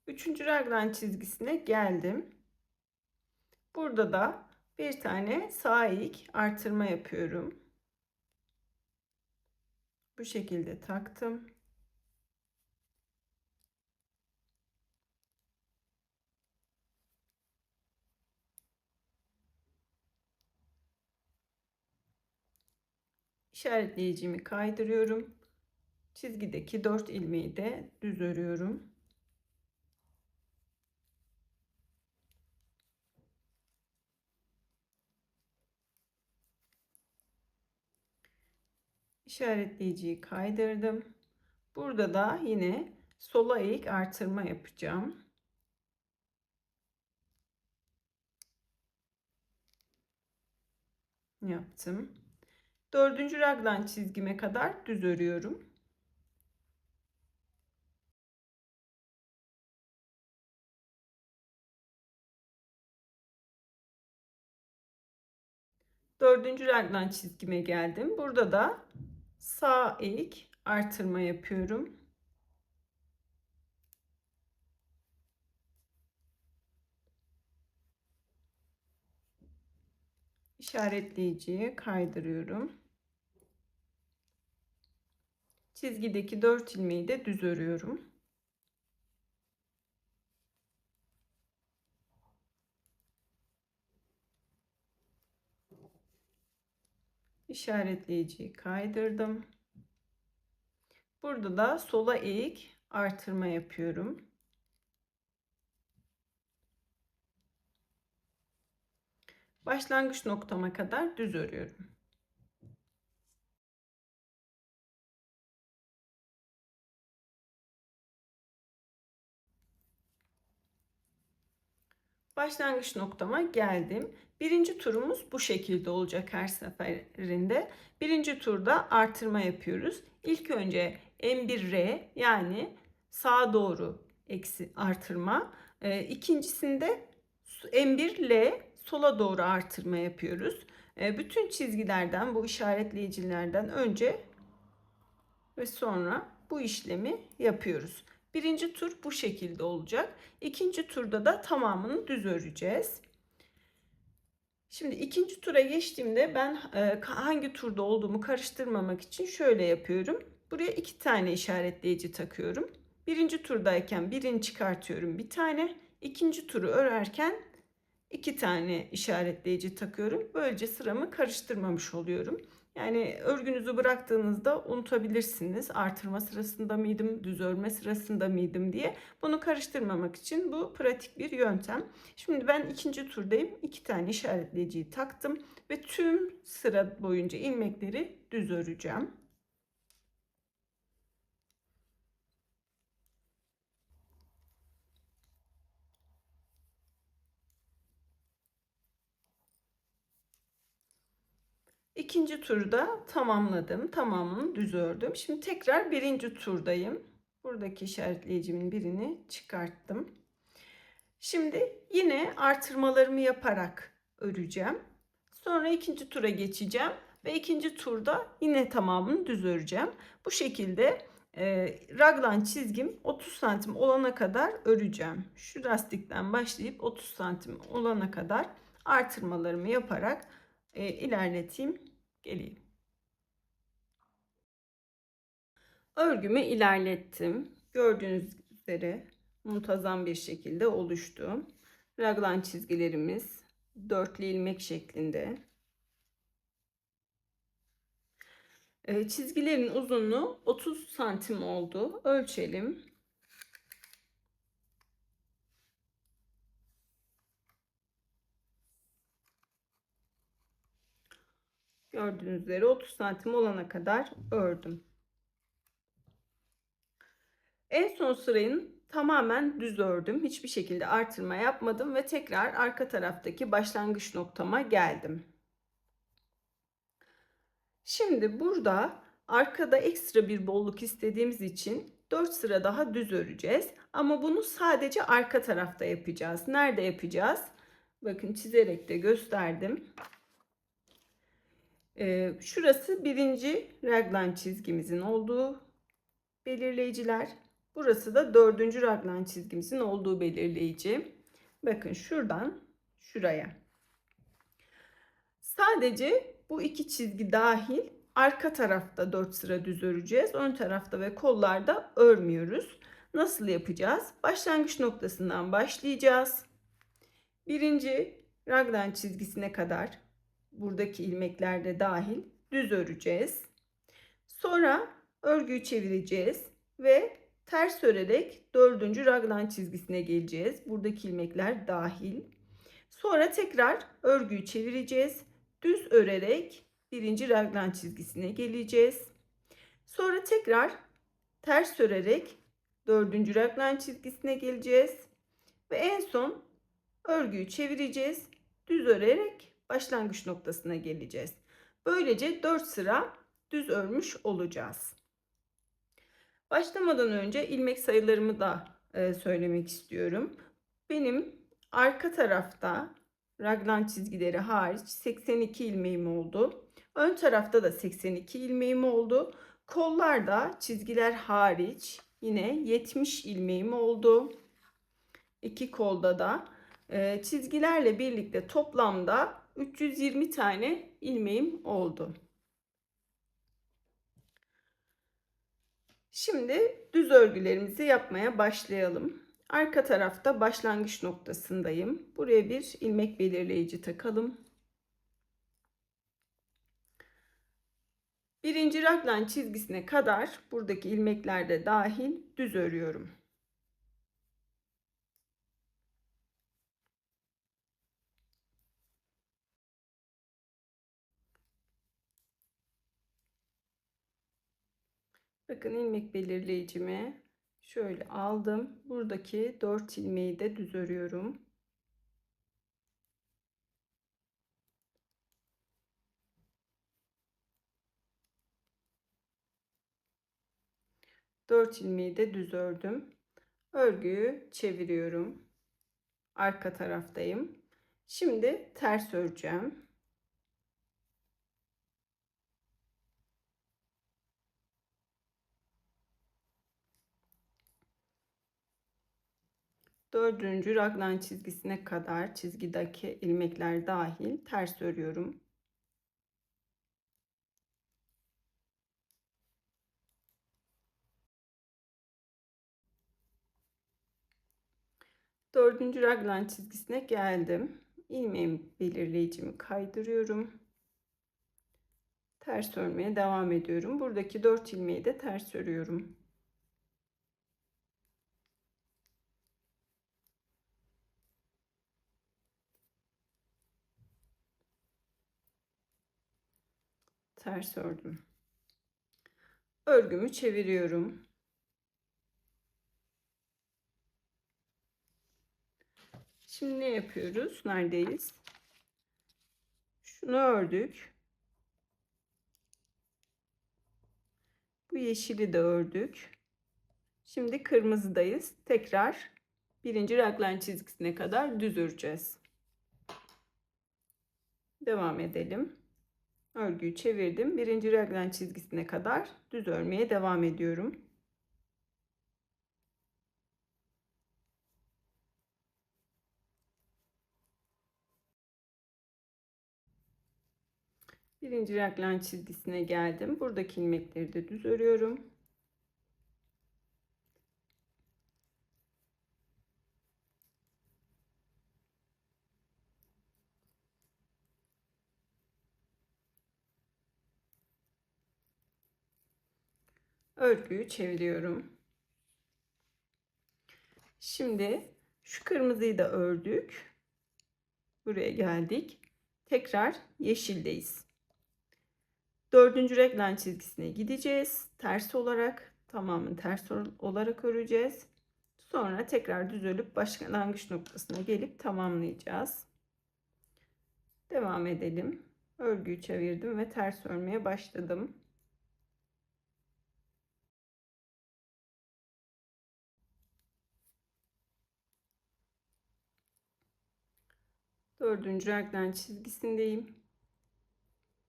Üçüncü raglan çizgisine geldim. Burada da bir tane sağ eğik artırma yapıyorum. Bu şekilde taktım. İşaretleyicimi kaydırıyorum. Çizgideki 4 ilmeği de düz örüyorum. İşaretleyiciyi kaydırdım. Burada da yine sola eğik artırma yapacağım. Yaptım. Dördüncü raglan çizgime kadar düz örüyorum. Dördüncü raglan çizgime geldim. Burada da sağ eğik artırma yapıyorum. İşaretleyiciyi kaydırıyorum. Çizgideki 4 ilmeği de düz örüyorum. İşaretleyiciyi kaydırdım. Burada da sola eğik artırma yapıyorum. Başlangıç noktama kadar düz örüyorum. Başlangıç noktama geldim. Birinci turumuz bu şekilde olacak her seferinde. Birinci turda artırma yapıyoruz. İlk önce M1R yani sağa doğru eksi artırma. İkincisinde M1L sola doğru artırma yapıyoruz. Bütün çizgilerden bu işaretleyicilerden önce ve sonra bu işlemi yapıyoruz. Birinci tur bu şekilde olacak. İkinci turda da tamamını düz öreceğiz. Şimdi ikinci tura geçtiğimde ben hangi turda olduğumu karıştırmamak için şöyle yapıyorum. Buraya 2 tane işaretleyici takıyorum. Birinci turdayken birini çıkartıyorum bir tane. İkinci turu örerken 2 tane işaretleyici takıyorum. Böylece sıramı karıştırmamış oluyorum. Yani örgünüzü bıraktığınızda unutabilirsiniz. Artırma sırasında mıydım, düz örme sırasında mıydım diye. Bunu karıştırmamak için bu pratik bir yöntem. Şimdi ben ikinci turdayım. 2 tane işaretleyiciyi taktım ve tüm sıra boyunca ilmekleri düz öreceğim. İkinci turda tamamladım. Tamamını düz ördüm. Şimdi tekrar birinci turdayım. Buradaki işaretleyicimin birini çıkarttım. Şimdi yine artırmalarımı yaparak öreceğim. Sonra ikinci tura geçeceğim ve ikinci turda yine tamamını düz öreceğim. Bu şekilde raglan çizgim 30 santim olana kadar öreceğim. Şu lastikten başlayıp 30 santim olana kadar artırmalarımı yaparak ilerleteyim, geleyim. Örgümü ilerlettim. Gördüğünüz üzere muntazam bir şekilde oluştu. Raglan çizgilerimiz dörtlü ilmek şeklinde. Çizgilerin uzunluğu 30 santim oldu. Ölçelim. Gördüğünüz üzere 30 santim olana kadar ördüm. En son sırayı tamamen düz ördüm. Hiçbir şekilde artırma yapmadım ve tekrar arka taraftaki başlangıç noktama geldim. Şimdi burada arkada ekstra bir bolluk istediğimiz için 4 sıra daha düz öreceğiz. Ama bunu sadece arka tarafta yapacağız. Nerede yapacağız? Bakın çizerek de gösterdim. Şurası birinci raglan çizgimizin olduğu belirleyiciler. Burası da dördüncü raglan çizgimizin olduğu belirleyici. Bakın şuradan şuraya. Sadece bu iki çizgi dahil arka tarafta 4 sıra düz öreceğiz. Ön tarafta ve kollarda örmüyoruz. Nasıl yapacağız? Başlangıç noktasından başlayacağız. Birinci raglan çizgisine kadar buradaki ilmekler de dahil düz öreceğiz. Sonra örgüyü çevireceğiz ve ters örerek dördüncü raglan çizgisine geleceğiz. Buradaki ilmekler dahil. Sonra tekrar örgüyü çevireceğiz. Düz örerek birinci raglan çizgisine geleceğiz. Sonra tekrar ters örerek dördüncü raglan çizgisine geleceğiz. Ve en son örgüyü çevireceğiz. Düz örerek başlangıç noktasına geleceğiz. Böylece 4 sıra düz örmüş olacağız. Başlamadan önce ilmek sayılarımı da söylemek istiyorum. Benim arka tarafta raglan çizgileri hariç 82 ilmeğim oldu. Ön tarafta da 82 ilmeğim oldu. Kollarda çizgiler hariç yine 70 ilmeğim oldu. İki kolda da çizgilerle birlikte toplamda 320 tane ilmeğim oldu. Şimdi düz örgülerimizi yapmaya başlayalım. Arka tarafta başlangıç noktasındayım. Buraya bir ilmek belirleyici takalım. Birinci raglan çizgisine kadar buradaki ilmekler de dahil düz örüyorum. Bakın ilmek belirleyicimi şöyle aldım. Buradaki 4 ilmeği de düz örüyorum. Dört ilmeği de düz ördüm. Örgüyü çeviriyorum. Arka taraftayım. Şimdi ters öreceğim. Dördüncü raglan çizgisine kadar çizgideki ilmekler dahil ters örüyorum. dördüncü raglan çizgisine geldim. İlmeğim belirleyicimi kaydırıyorum. Ters örmeye devam ediyorum. Buradaki 4 ilmeği de ters örüyorum. Ters ördüm. Örgümü çeviriyorum. Şimdi ne yapıyoruz? Neredeyiz? Şunu ördük. Bu yeşili de ördük. Şimdi kırmızıdayız. Tekrar birinci raglan çizgisine kadar düz öreceğiz. Devam edelim. Örgüyü çevirdim. Birinci raglan çizgisine kadar düz örmeye devam ediyorum. Birinci raglan çizgisine geldim. Buradaki ilmekleri de düz örüyorum. Örgüyü çeviriyorum. Şimdi şu kırmızıyı da ördük. Buraya geldik. Tekrar yeşildeyiz. Dördüncü raglan çizgisine gideceğiz. Ters olarak, tamamen ters olarak öreceğiz. Sonra tekrar düz örüp başlangıç noktasına gelip tamamlayacağız. Devam edelim. Örgüyü çevirdim ve ters örmeye başladım. Dördüncü raglan çizgisindeyim.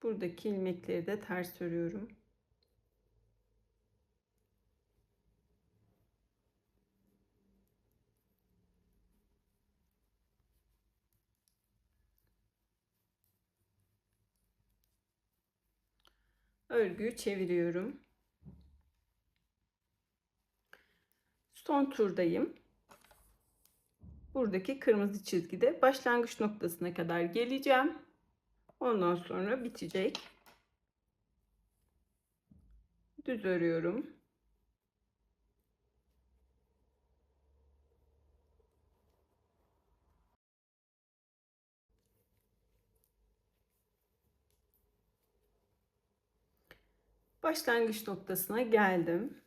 Buradaki ilmekleri de ters örüyorum. Örgüyü çeviriyorum. Son turdayım. Buradaki kırmızı çizgide başlangıç noktasına kadar geleceğim. Ondan sonra bitecek. Düz örüyorum. Başlangıç noktasına geldim.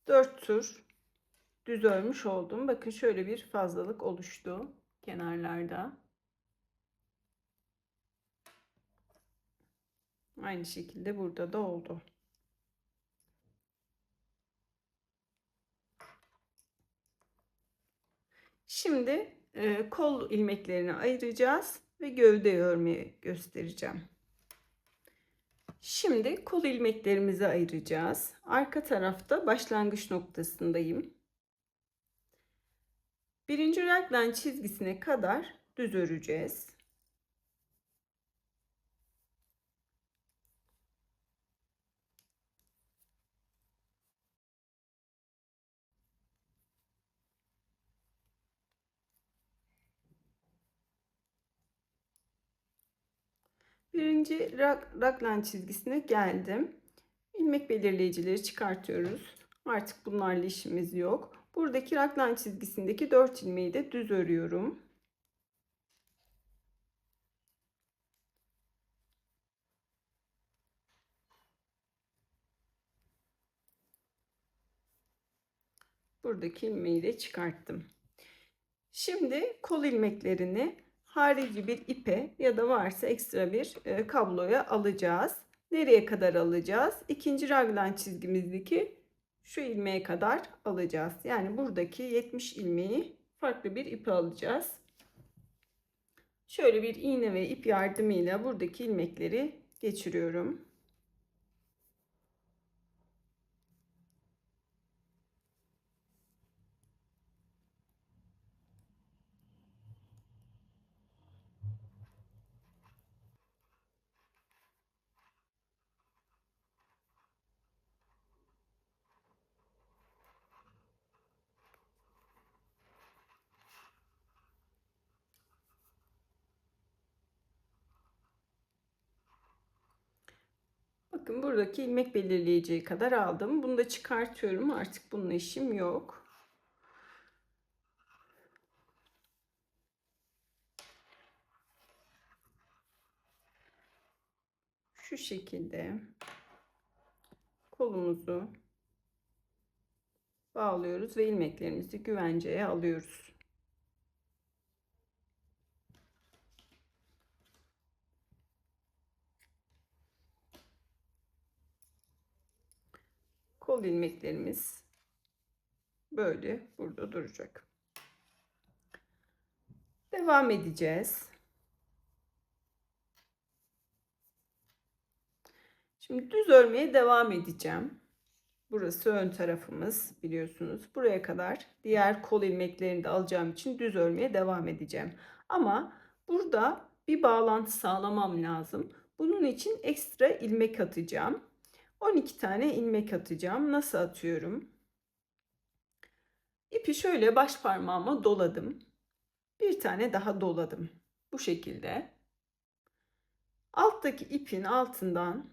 4 tur düz örmüş oldum. Bakın şöyle bir fazlalık oluştu kenarlarda. Aynı şekilde burada da oldu. Şimdi kol ilmeklerini ayıracağız ve gövde örmeyi göstereceğim. Şimdi kol ilmeklerimizi ayıracağız. Arka tarafta başlangıç noktasındayım. Birinci raglan çizgisine kadar düz öreceğiz. Birinci raglan çizgisine geldim. İlmek belirleyicileri çıkartıyoruz. Artık bunlarla işimiz yok. Buradaki raglan çizgisindeki 4 ilmeği de düz örüyorum. Buradaki ilmeği de çıkarttım. Şimdi kol ilmeklerini harici bir ipe ya da varsa ekstra bir kabloya alacağız. Nereye kadar alacağız? İkinci raglan çizgimizdeki şu ilmeğe kadar alacağız. Yani buradaki 70 ilmeği farklı bir ipe alacağız. Şöyle bir iğne ve ip yardımıyla buradaki ilmekleri geçiriyorum. Bakın buradaki ilmek belirleyeceği kadar aldım. Bunu da çıkartıyorum. Artık bununla işim yok. Şu şekilde kolumuzu bağlıyoruz ve ilmeklerimizi güvenceye alıyoruz. Kol ilmeklerimiz böyle burada duracak. Devam edeceğiz. Şimdi düz örmeye devam edeceğim. Burası ön tarafımız biliyorsunuz. Buraya kadar diğer kol ilmeklerini de alacağım için düz örmeye devam edeceğim. Ama burada bir bağlantı sağlamam lazım. Bunun için ekstra ilmek atacağım. 12 tane ilmek atacağım. Nasıl atıyorum? İpi şöyle baş parmağıma doladım. Bir tane daha doladım. Bu şekilde. Alttaki ipin altından,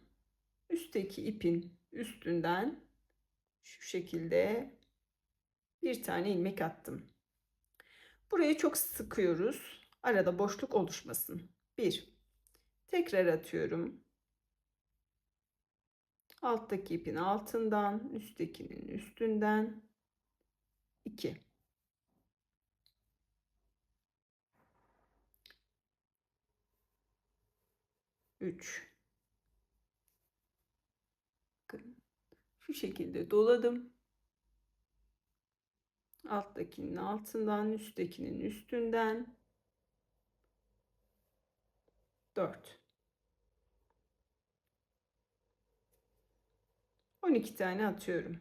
üstteki ipin üstünden şu şekilde bir tane ilmek attım. Burayı çok sıkıyoruz. Arada boşluk oluşmasın. 1. Tekrar atıyorum. Alttaki ipin altından, üsttekinin üstünden. 2. 3. Bakın. Şu şekilde doladım. Alttakinin altından, üsttekinin üstünden. 4. 12 tane atıyorum.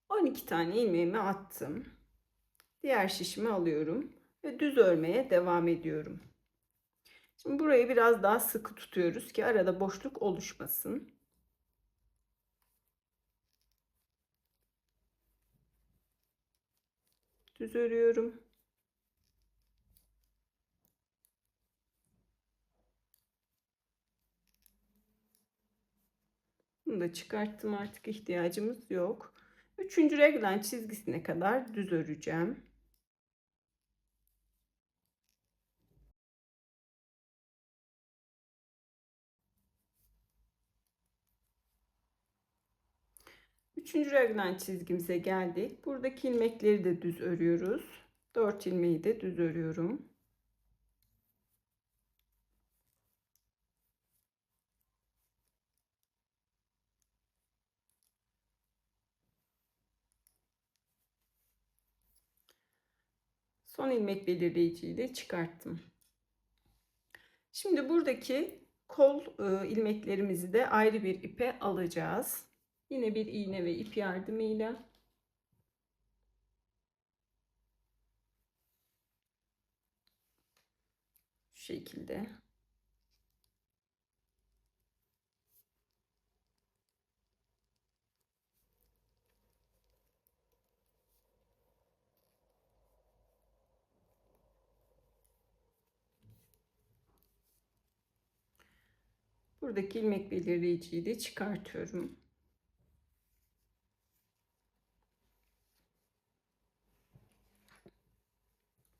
On iki tane ilmeğimi attım. Diğer şişimi alıyorum ve düz örmeye devam ediyorum. Şimdi burayı biraz daha sıkı tutuyoruz ki arada boşluk oluşmasın. Düz örüyorum. Bunu da çıkarttım, artık ihtiyacımız yok. Üçüncü reglen çizgisine kadar düz öreceğim. Üçüncü reglen çizgimize geldik. Buradaki ilmekleri de düz örüyoruz. 4 ilmeği de düz örüyorum. Son ilmek belirleyiciyi de çıkarttım. Şimdi buradaki kol ilmeklerimizi de ayrı bir ipe alacağız. Yine bir iğne ve ip yardımıyla şu şekilde buradaki ilmek belirleyiciyi de çıkartıyorum.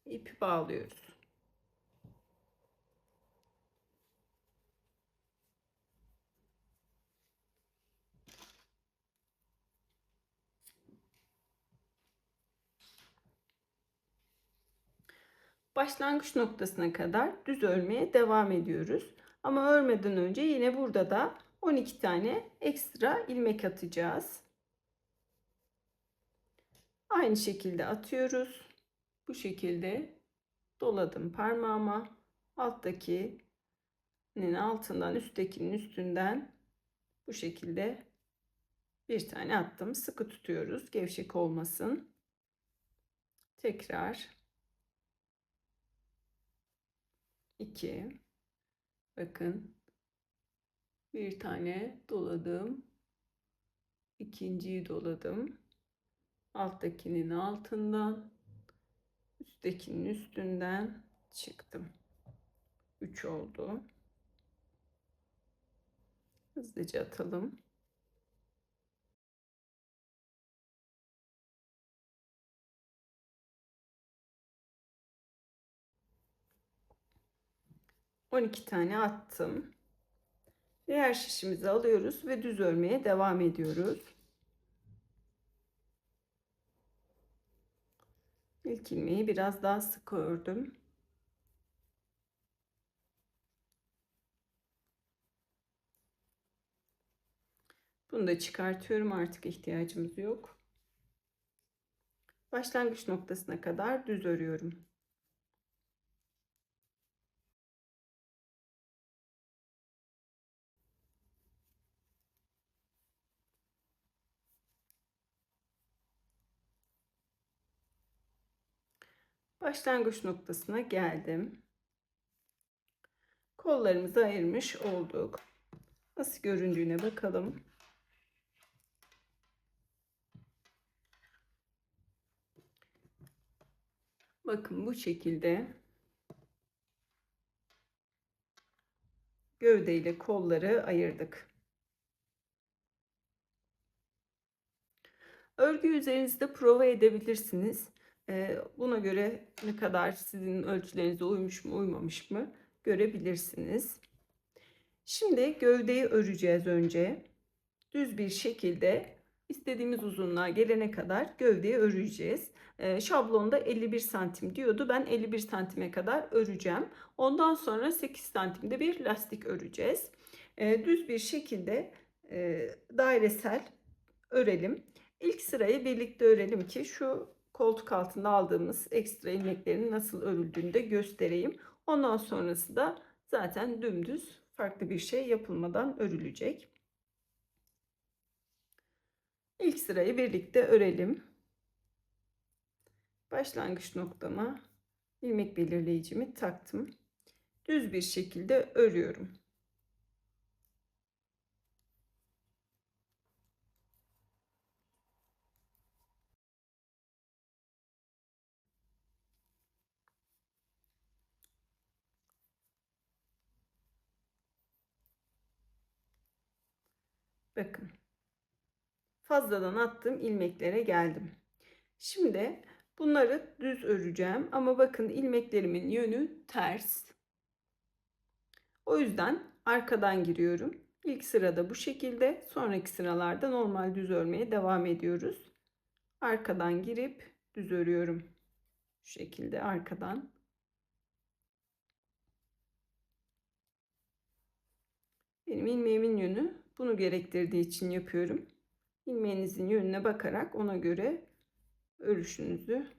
İpi bağlıyoruz. Başlangıç noktasına kadar düz örmeye devam ediyoruz. Ama örmeden önce yine burada da 12 tane ekstra ilmek atacağız. Aynı şekilde atıyoruz. Bu şekilde doladım parmağıma. Alttakinin altından, üsttekinin üstünden bu şekilde bir tane attım. Sıkı tutuyoruz, gevşek olmasın. Tekrar 2. Bakın, bir tane doladım. İkinciyi doladım. Alttakinin altından, üsttekinin üstünden çıktım. 3 oldu. Hızlıca atalım. ...12 tane attım. Diğer şişimizi alıyoruz ve düz örmeye devam ediyoruz. İlk ilmeği biraz daha sık ördüm. Bunu da çıkartıyorum, artık ihtiyacımız yok. Başlangıç noktasına kadar düz örüyorum. Başlangıç noktasına geldim. Kollarımızı ayırmış olduk. Nasıl göründüğüne bakalım. Bakın bu şekilde gövde ile kolları ayırdık. Örgü üzerinizde prova edebilirsiniz. Buna göre ne kadar sizin ölçülerinize uymuş mu uymamış mı görebilirsiniz. Şimdi gövdeyi öreceğiz önce. Düz bir şekilde istediğimiz uzunluğa gelene kadar gövdeyi öreceğiz. Şablonda 51 santim diyordu. Ben 51 santime kadar öreceğim. Ondan sonra 8 santimde bir lastik öreceğiz. Düz bir şekilde dairesel örelim. İlk sırayı birlikte örelim ki şu koltuk altında aldığımız ekstra ilmeklerin nasıl örüldüğünü de göstereyim. Ondan sonrası da zaten dümdüz, farklı bir şey yapılmadan örülecek. İlk sırayı birlikte örelim. Başlangıç noktama ilmek belirleyicimi taktım. Düz bir şekilde örüyorum. Bakın. Fazladan attığım ilmeklere geldim. Şimdi bunları düz öreceğim ama bakın ilmeklerimin yönü ters. O yüzden arkadan giriyorum. İlk sırada bu şekilde, sonraki sıralarda normal düz örmeye devam ediyoruz. Arkadan girip düz örüyorum. Şu şekilde arkadan. Benim ilmeğimin yönü bunu gerektirdiği için yapıyorum. İlmeğinizin yönüne bakarak ona göre örüşünüzü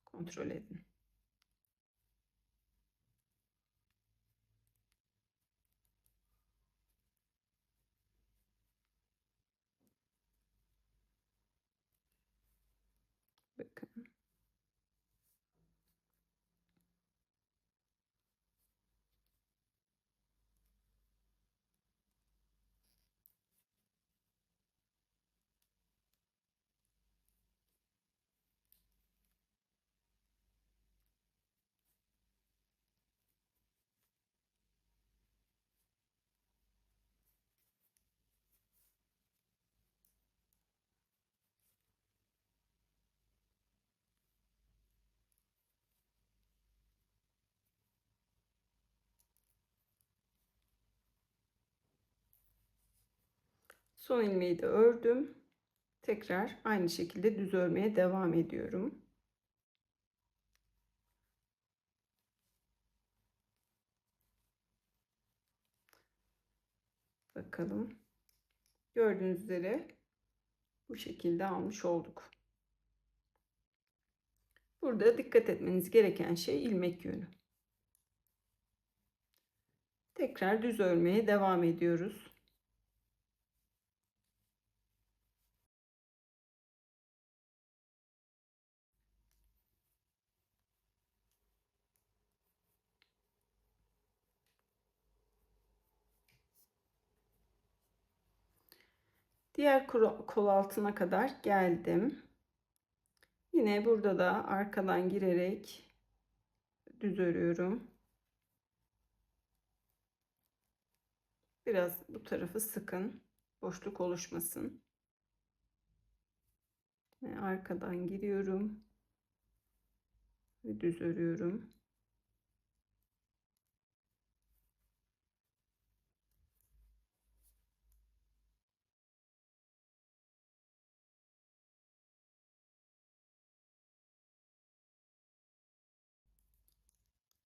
kontrol edin. Bakın. Son ilmeği de ördüm. Tekrar aynı şekilde düz örmeye devam ediyorum. Bakalım. Gördüğünüz üzere bu şekilde almış olduk. Burada dikkat etmeniz gereken şey ilmek yönü. Tekrar düz örmeye devam ediyoruz. Diğer kol altına kadar geldim. Yine burada da arkadan girerek düz örüyorum. Biraz bu tarafı sıkın. Boşluk oluşmasın. Ve arkadan giriyorum. Ve düz örüyorum.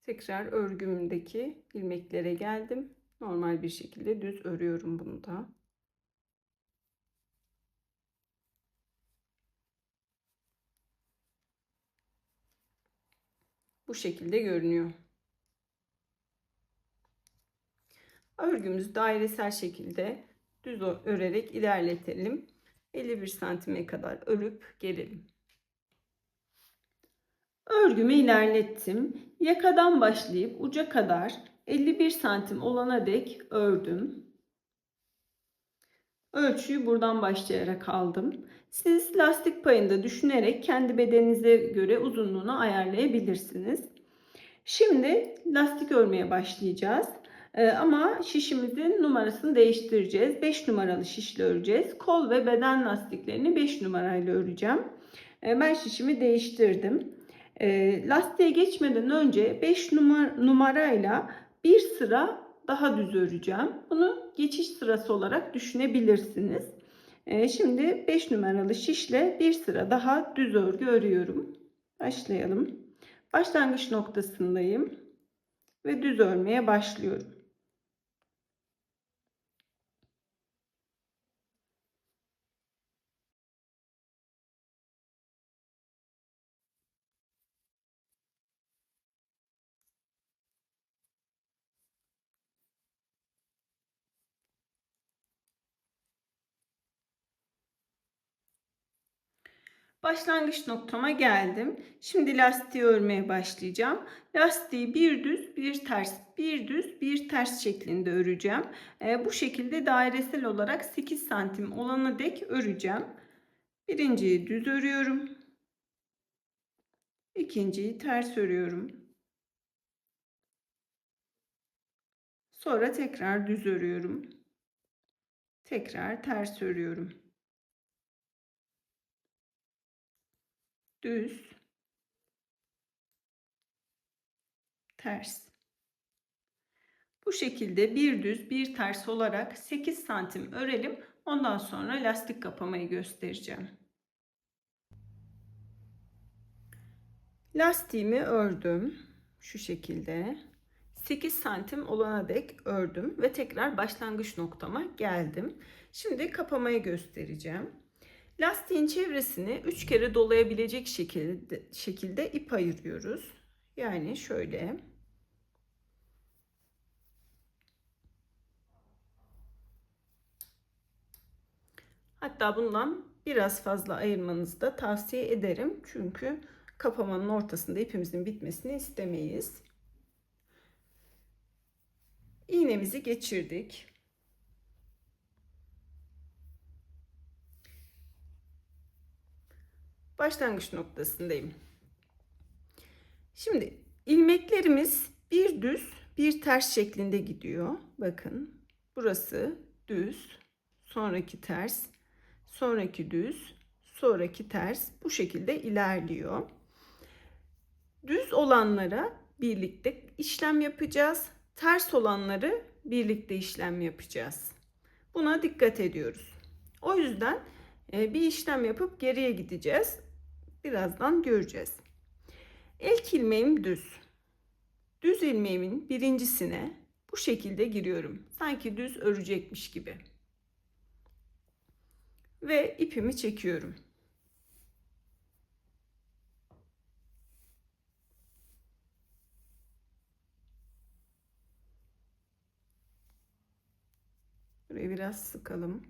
Tekrar örgümdeki ilmeklere geldim. Normal bir şekilde düz örüyorum bunu da. Bu şekilde görünüyor. Örgümüzü dairesel şekilde düz örerek ilerletelim. 51 santime kadar örüp gelelim. Örgümü ilerlettim. Yakadan başlayıp uca kadar 51 santim olana dek ördüm. Ölçüyü buradan başlayarak aldım. Siz lastik payında düşünerek kendi bedeninize göre uzunluğunu ayarlayabilirsiniz. Şimdi lastik örmeye başlayacağız. Ama şişimizin numarasını değiştireceğiz. 5 numaralı şişle öreceğiz. Kol ve beden lastiklerini 5 numarayla öreceğim. Ben şişimi değiştirdim. Lastiğe geçmeden önce 5 numarayla bir sıra daha düz öreceğim. Bunu geçiş sırası olarak düşünebilirsiniz. Şimdi 5 numaralı şişle bir sıra daha düz örgü örüyorum. Başlayalım. Başlangıç noktasındayım ve düz örmeye başlıyorum. Başlangıç noktama geldim. Şimdi lastiği örmeye başlayacağım. Lastiği bir düz, bir ters, bir düz, bir ters şeklinde öreceğim. Bu şekilde dairesel olarak 8 santim olana dek öreceğim. Birinciyi düz örüyorum. İkinciyi ters örüyorum. Sonra tekrar düz örüyorum. Tekrar ters örüyorum. Düz, ters. Bu şekilde bir düz bir ters olarak 8 santim örelim. Ondan sonra lastik kapamayı göstereceğim. Lastiğimi ördüm. Şu şekilde. 8 santim olana dek ördüm ve tekrar başlangıç noktama geldim. Şimdi kapamayı göstereceğim. Lastiğin çevresini 3 kere dolayabilecek şekilde ip ayırıyoruz. Yani şöyle. Hatta bundan biraz fazla ayırmanızı da tavsiye ederim. Çünkü kapamanın ortasında ipimizin bitmesini istemeyiz. İğnemizi geçirdik. Başlangıç noktasındayım. Şimdi ilmeklerimiz bir düz bir ters şeklinde gidiyor. Bakın burası düz, sonraki ters, sonraki düz, sonraki ters, bu şekilde ilerliyor. Düz olanlara birlikte işlem yapacağız. Ters olanları birlikte işlem yapacağız. Buna dikkat ediyoruz. O yüzden bir işlem yapıp geriye gideceğiz. Birazdan göreceğiz. İlk ilmeğim düz. Düz ilmeğimin birincisine bu şekilde giriyorum. Sanki düz örecekmiş gibi. Ve ipimi çekiyorum. Burayı biraz sıkalım.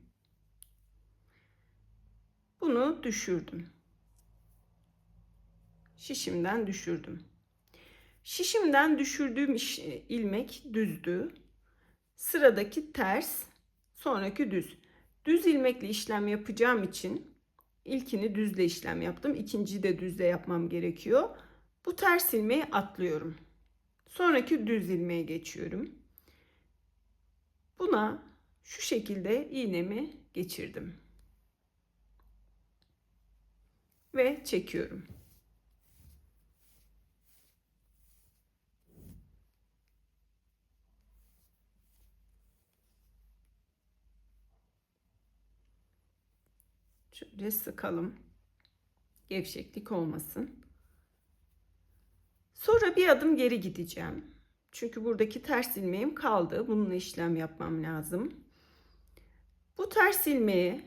Bunu düşürdüm. Şişimden düşürdüm. Şişimden düşürdüğüm ilmek düzdü. Sıradaki ters, sonraki düz. Düz ilmekle işlem yapacağım için İlkini düzle işlem yaptım. İkinciyi de düzle yapmam gerekiyor. Bu ters ilmeği atlıyorum. Sonraki düz ilmeğe geçiyorum. Buna şu şekilde iğnemi geçirdim. Ve çekiyorum. Şöyle sıkalım. Gevşeklik olmasın. Sonra bir adım geri gideceğim. Çünkü buradaki ters ilmeğim kaldı. Bununla işlem yapmam lazım. Bu ters ilmeği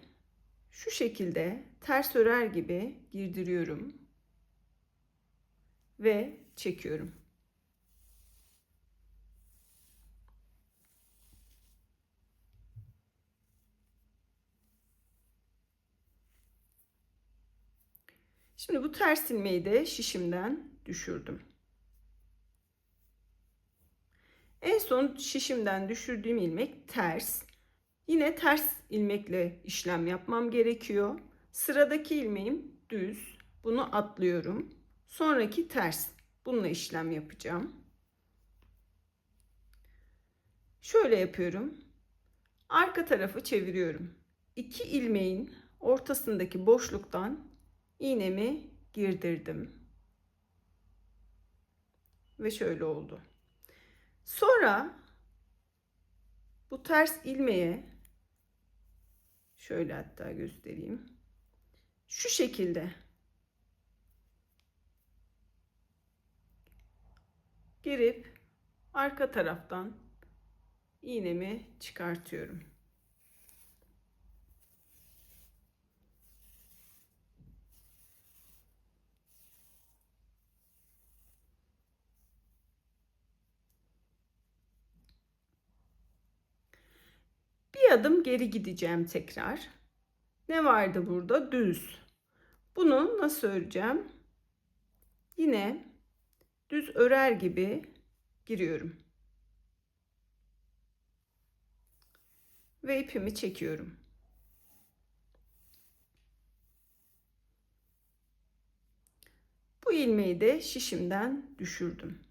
şu şekilde ters örer gibi girdiriyorum ve çekiyorum. Şimdi bu ters ilmeği de şişimden düşürdüm. En son şişimden düşürdüğüm ilmek ters. Yine ters ilmekle işlem yapmam gerekiyor. Sıradaki ilmeğim düz. Bunu atlıyorum. Sonraki ters. Bununla işlem yapacağım. Şöyle yapıyorum. Arka tarafı çeviriyorum. İki ilmeğin ortasındaki boşluktan iğnemi girdirdim. Ve şöyle oldu. Sonra bu ters ilmeğe şöyle hatta göstereyim. Şu şekilde girip arka taraftan iğnemi çıkartıyorum. Bir adım geri gideceğim tekrar. Ne vardı burada? Düz. Bunu nasıl öreceğim? Yine düz örer gibi giriyorum. Ve ipimi çekiyorum. Bu ilmeği de şişimden düşürdüm.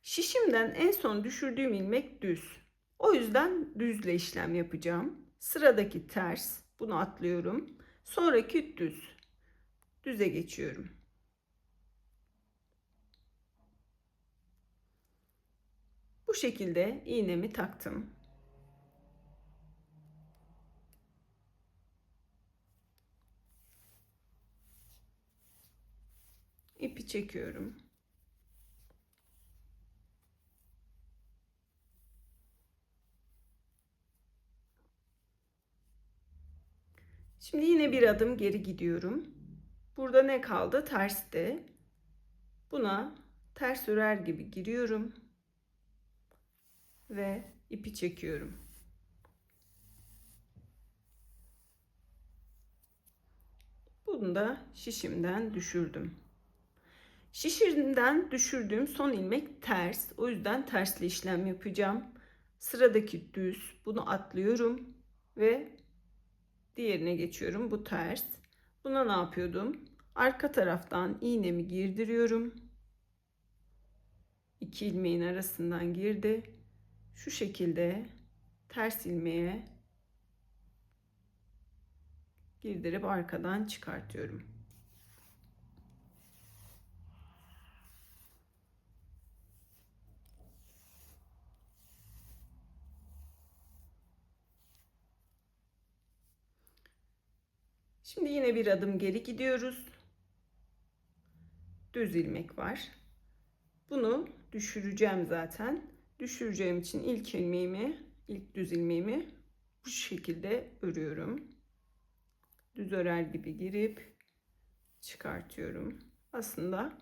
Şişimden en son düşürdüğüm ilmek düz. O yüzden düzle işlem yapacağım. Sıradaki ters. Bunu atlıyorum. Sonraki düz. Düze geçiyorum. Bu şekilde iğnemi taktım. İpi çekiyorum. Şimdi yine bir adım geri gidiyorum. Burada ne kaldı? Terste. Buna ters örer gibi giriyorum ve ipi çekiyorum. Bunu da şişimden düşürdüm. Şişimden düşürdüğüm son ilmek ters. O yüzden tersli işlem yapacağım. Sıradaki düz. Bunu atlıyorum ve diğerine geçiyorum. Bu ters. Buna ne yapıyordum? Arka taraftan iğnemi girdiriyorum. İki ilmeğin arasından girdi. Şu şekilde ters ilmeğe girdirip arkadan çıkartıyorum. Şimdi yine bir adım geri gidiyoruz. Düz ilmek var. Bunu düşüreceğim zaten. Düşüreceğim için ilk düz ilmeğimi bu şekilde örüyorum. Düz örer gibi girip çıkartıyorum. Aslında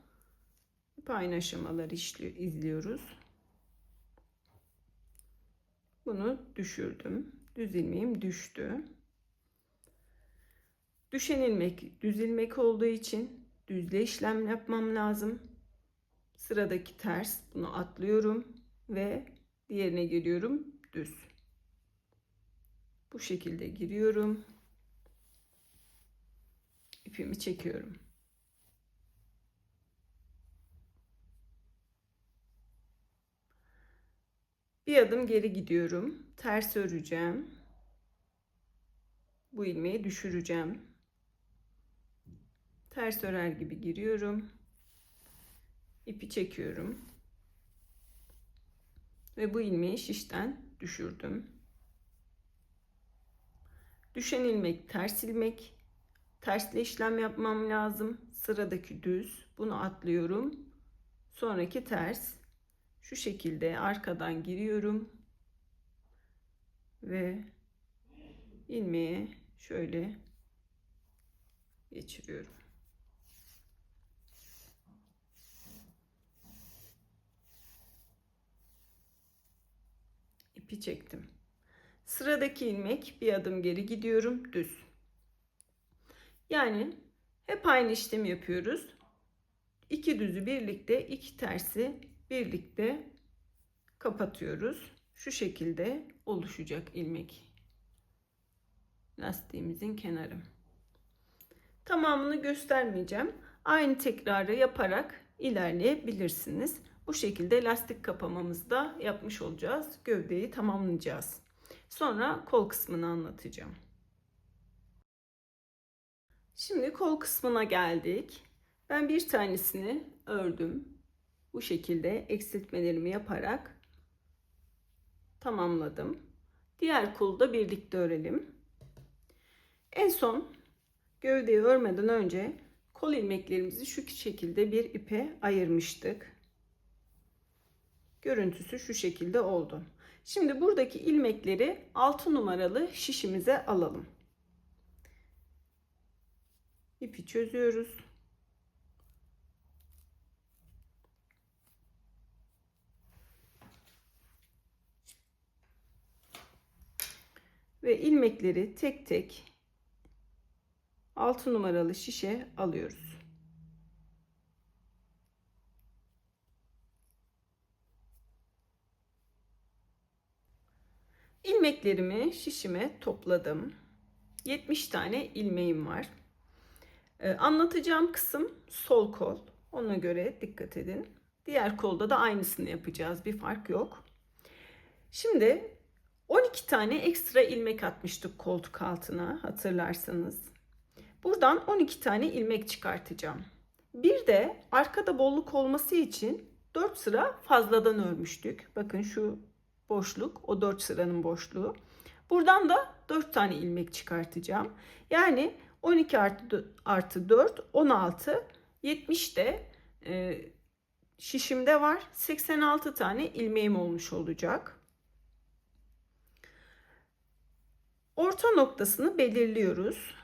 hep aynı aşamaları izliyoruz. Bunu düşürdüm. Düz ilmeğim düştü. Düşen ilmek düz ilmek olduğu için düzle işlem yapmam lazım. Sıradaki ters, bunu atlıyorum ve diğerine geliyorum, düz. Bu şekilde giriyorum. ipimi çekiyorum. Bir adım geri gidiyorum. Ters öreceğim. Bu ilmeği düşüreceğim. Ters örer gibi giriyorum. İpi çekiyorum. Ve bu ilmeği şişten düşürdüm. Düşen ilmek ters ilmek. Tersle işlem yapmam lazım. Sıradaki düz. Bunu atlıyorum. Sonraki ters. Şu şekilde arkadan giriyorum. Ve ilmeğe şöyle geçiriyorum. İpi çektim. Sıradaki ilmek, bir adım geri gidiyorum, düz. Yani hep aynı işlemi yapıyoruz. İki düzü birlikte, iki tersi birlikte kapatıyoruz. Şu şekilde oluşacak ilmek. Lastiğimizin kenarı. Tamamını göstermeyeceğim. Aynı tekrarı yaparak ilerleyebilirsiniz. Bu şekilde lastik kapamamızı da yapmış olacağız. Gövdeyi tamamlayacağız. Sonra kol kısmını anlatacağım. Şimdi kol kısmına geldik. Ben bir tanesini ördüm. Bu şekilde eksiltmelerimi yaparak tamamladım. Diğer kolu da birlikte örelim. En son gövdeyi örmeden önce kol ilmeklerimizi şu şekilde bir ipe ayırmıştık. Görüntüsü şu şekilde oldu. Şimdi buradaki ilmekleri 6 numaralı şişimize alalım. İpi çözüyoruz. Ve ilmekleri tek tek 6 numaralı şişe alıyoruz. İlmeklerimi şişime topladım. 70 tane ilmeğim var. Anlatacağım kısım sol kol. Ona göre dikkat edin. Diğer kolda da aynısını yapacağız. Bir fark yok. Şimdi 12 tane ekstra ilmek atmıştık koltuk altına, hatırlarsanız. Buradan 12 tane ilmek çıkartacağım. Bir de arkada bolluk olması için 4 sıra fazladan örmüştük. Bakın şu boşluk, o 4 sıranın boşluğu. Buradan da 4 tane ilmek çıkartacağım. Yani 12 artı 4, 16, 70 de şişimde var. 86 tane ilmeğim olmuş olacak. Orta noktasını belirliyoruz.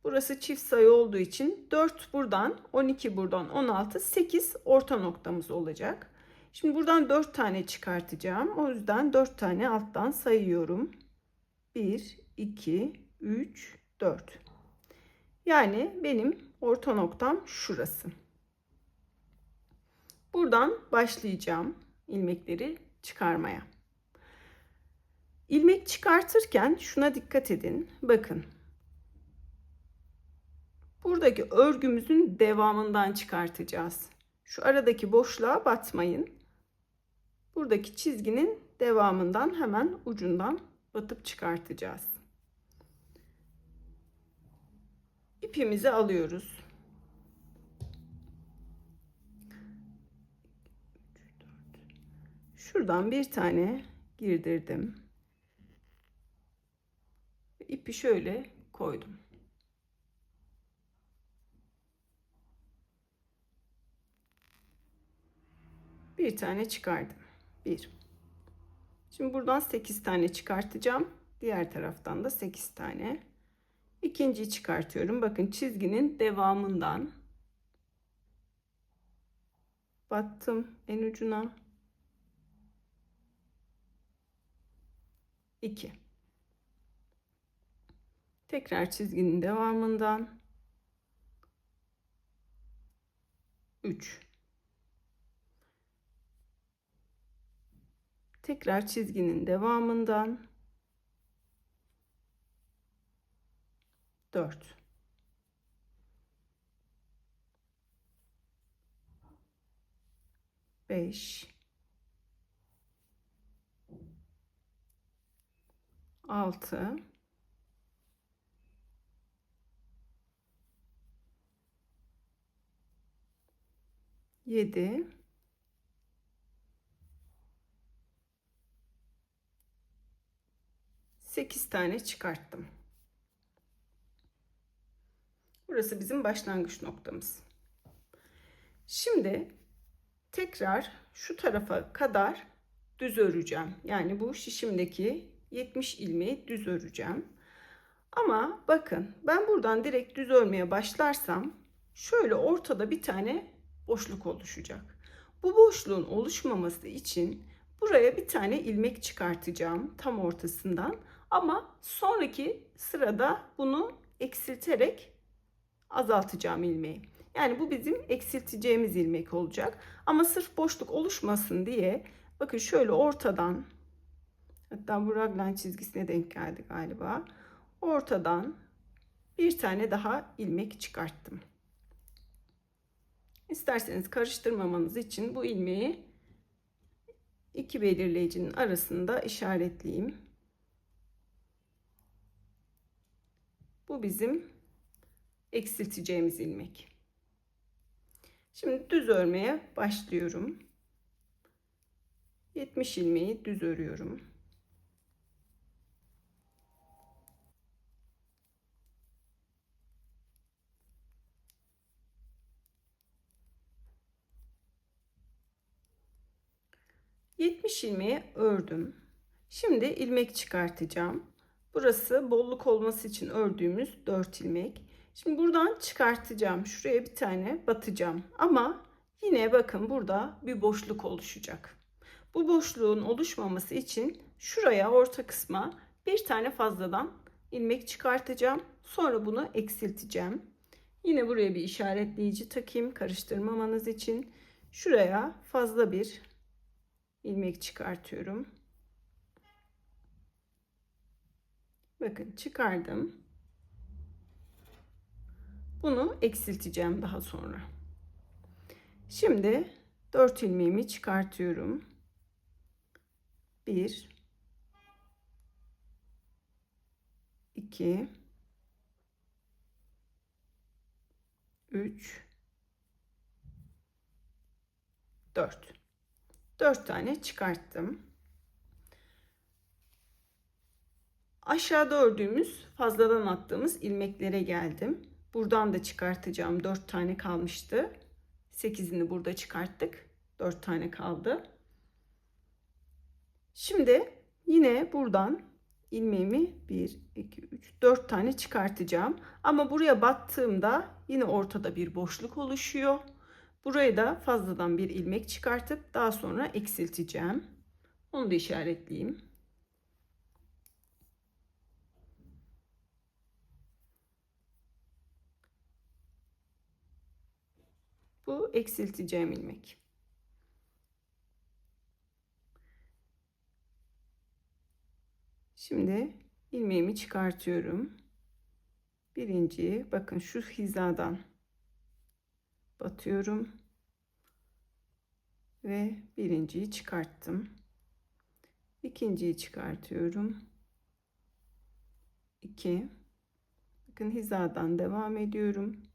Burası çift sayı olduğu için 4 buradan, 12 buradan, 16, 8 orta noktamız olacak. Şimdi buradan 4 tane çıkartacağım. O yüzden 4 tane alttan sayıyorum. 1, 2, 3, 4. Yani benim orta noktam şurası. Buradan başlayacağım ilmekleri çıkarmaya. İlmek çıkartırken şuna dikkat edin. Bakın. Buradaki örgümüzün devamından çıkartacağız. Şu aradaki boşluğa batmayın. Buradaki çizginin devamından hemen ucundan batıp çıkartacağız. İpimizi alıyoruz. Şuradan bir tane girdirdim. İpi şöyle koydum. Bir tane çıkardım. Bir. Şimdi buradan 8 tane çıkartacağım. Diğer taraftan da 8 tane. İkinciyi çıkartıyorum. Bakın çizginin devamından battım en ucuna. 2. Tekrar çizginin devamından 3. Tekrar çizginin devamından 4. 5, 6, 7, 8 tane çıkarttım. Burası bizim başlangıç noktamız. Şimdi tekrar şu tarafa kadar düz öreceğim. Yani bu şişimdeki 70 ilmeği düz öreceğim. Ama bakın, ben buradan direkt düz örmeye başlarsam şöyle ortada bir tane boşluk oluşacak. Bu boşluğun oluşmaması için buraya bir tane ilmek çıkartacağım tam ortasından. Ama sonraki sırada bunu eksilterek azaltacağım ilmeği. Yani bu bizim eksilteceğimiz ilmek olacak. Ama sırf boşluk oluşmasın diye bakın şöyle ortadan, hatta bu raglan çizgisine denk geldi galiba. Ortadan bir tane daha ilmek çıkarttım. İsterseniz karıştırmamanız için bu ilmeği iki belirleyicinin arasında işaretleyeyim. Bu bizim eksilteceğimiz ilmek. Şimdi düz örmeye başlıyorum. 70 ilmeği düz örüyorum. ...70 ilmeği ördüm. Şimdi ilmek çıkartacağım. Burası bolluk olması için ördüğümüz 4 ilmek. Şimdi buradan çıkartacağım. Şuraya bir tane batacağım. Ama yine bakın burada bir boşluk oluşacak. Bu boşluğun oluşmaması için şuraya, orta kısma bir tane fazladan ilmek çıkartacağım. Sonra bunu eksilteceğim. Yine buraya bir işaretleyici takayım karıştırmamanız için. Şuraya fazla bir ilmek çıkartıyorum. Bakın çıkardım. Bunu eksilteceğim daha sonra. Şimdi 4 ilmeğimi çıkartıyorum. 1, 2, 3, 4. 4 tane çıkarttım. Aşağıda ördüğümüz, fazladan attığımız ilmeklere geldim. Buradan da çıkartacağım. 4 tane kalmıştı. 8'ini burada çıkarttık. 4 tane kaldı. Şimdi yine buradan ilmeğimi 1, 2, 3, 4 tane çıkartacağım. Ama buraya battığımda yine ortada bir boşluk oluşuyor. Buraya da fazladan bir ilmek çıkartıp daha sonra eksilteceğim. Onu da işaretleyeyim. Bu eksilteceğim ilmek. Şimdi ilmeğimi çıkartıyorum. Birinciyi bakın şu hizadan batıyorum ve birinciyi çıkarttım. İkinciyi çıkartıyorum. 2. Bakın hizadan devam ediyorum.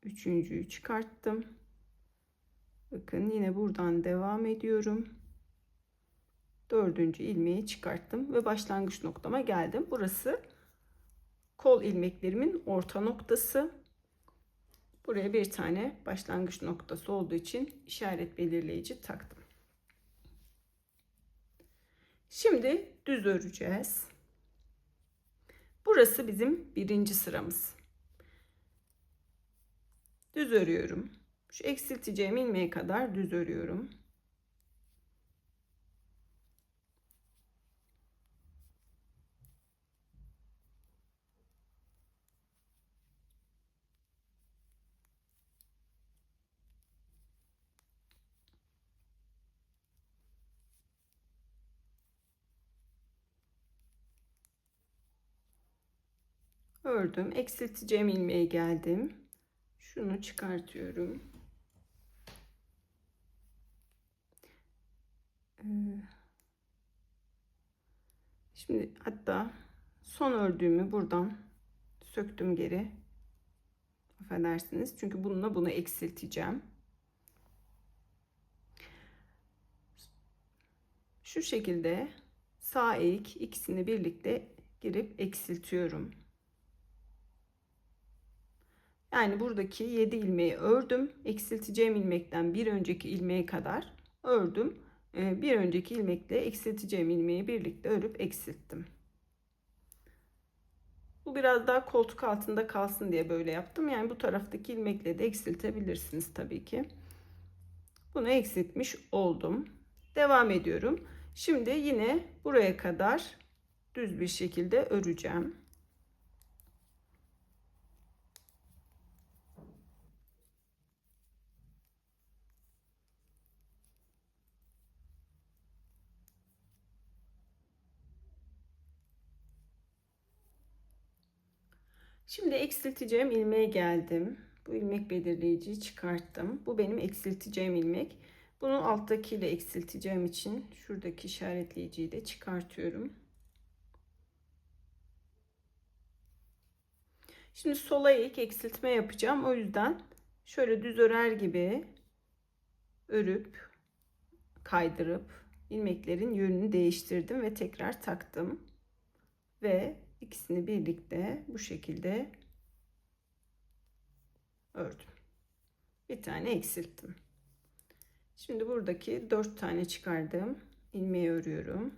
Üçüncüyü çıkarttım. Bakın yine buradan devam ediyorum. Dördüncü ilmeği çıkarttım ve başlangıç noktama geldim. Burası kol ilmeklerimin orta noktası. Buraya bir tane başlangıç noktası olduğu için işaret belirleyici taktım. Şimdi düz öreceğiz. Burası bizim birinci sıramız. Düz örüyorum. Şu eksilteceğim ilmeğe kadar düz örüyorum. Ördüm. Eksilteceğim ilmeğe geldim. Şunu çıkartıyorum. Şimdi hatta son ördüğümü buradan söktüm geri. Affedersiniz. Çünkü bununla bunu eksilteceğim. Şu şekilde sağ eğik ikisini birlikte girip eksiltiyorum. Yani buradaki 7 ilmeği ördüm. Eksilteceğim ilmekten bir önceki ilmeğe kadar ördüm. Bir önceki ilmekle eksilteceğim ilmeği birlikte örüp eksilttim. Bu biraz daha koltuk altında kalsın diye böyle yaptım. Yani bu taraftaki ilmekle de eksiltebilirsiniz tabii ki. Bunu eksiltmiş oldum. Devam ediyorum. Şimdi yine buraya kadar düz bir şekilde öreceğim. Şimdi eksilteceğim ilmeğe geldim. Bu ilmek belirleyiciyi çıkarttım. Bu benim eksilteceğim ilmek. Bunu alttakiyle eksilteceğim için şuradaki işaretleyiciyi de çıkartıyorum. Şimdi sola ilk eksiltme yapacağım. O yüzden şöyle düz örer gibi örüp kaydırıp ilmeklerin yönünü değiştirdim ve tekrar taktım. Ve ikisini birlikte bu şekilde ördüm. Bir tane eksilttim. Şimdi buradaki 4 tane çıkardığım ilmeği örüyorum.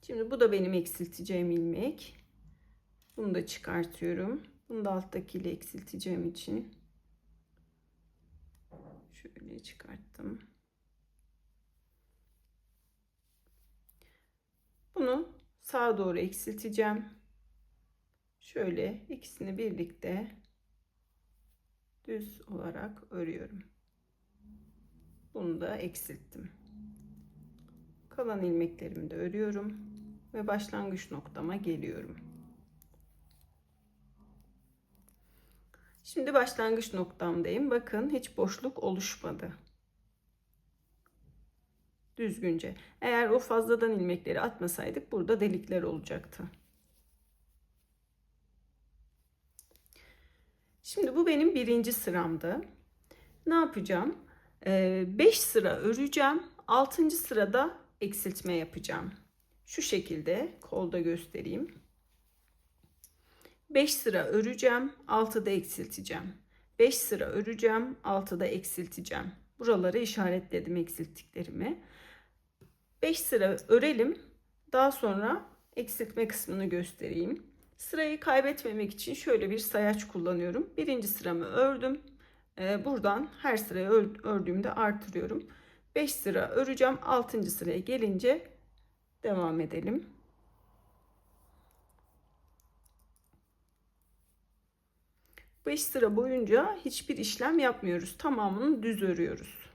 Şimdi bu da benim eksilteceğim ilmek. Bunu da çıkartıyorum. Bunu da alttakiyle eksilteceğim için şöyle çıkarttım. Bunu sağa doğru eksilteceğim. Şöyle ikisini birlikte düz olarak örüyorum. Bunu da eksilttim. Kalan ilmeklerimi de örüyorum ve başlangıç noktama geliyorum. Şimdi başlangıç noktamdayım. Bakın hiç boşluk oluşmadı. Düzgünce. Eğer o fazladan ilmekleri atmasaydık burada delikler olacaktı. Şimdi bu benim birinci sıramdı. Ne yapacağım? 5 sıra öreceğim. 6. sırada eksiltme yapacağım. Şu şekilde kolda göstereyim. 5 sıra öreceğim, 6'da eksilteceğim. 5 sıra öreceğim, 6'da eksilteceğim. Buraları işaretledim eksilttiklerimi. 5 sıra örelim. Daha sonra eksiltme kısmını göstereyim. Sırayı kaybetmemek için şöyle bir sayaç kullanıyorum. Birinci sıramı ördüm. Buradan her sırayı ördüğümde artırıyorum. 5 sıra öreceğim. 6. sıraya gelince devam edelim. 5 sıra boyunca hiçbir işlem yapmıyoruz. Tamamını düz örüyoruz.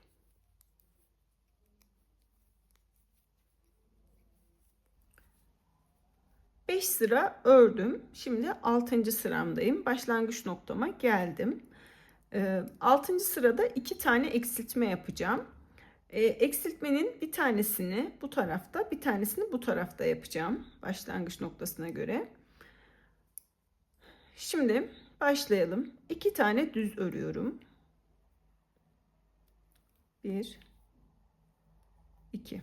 Beş sıra ördüm. Şimdi 6. sıramdayım. Başlangıç noktama geldim. 6. sırada 2 tane eksiltme yapacağım. Eksiltmenin bir tanesini bu tarafta, bir tanesini bu tarafta yapacağım. Başlangıç noktasına göre. Şimdi başlayalım. 2 tane düz örüyorum. 1 2.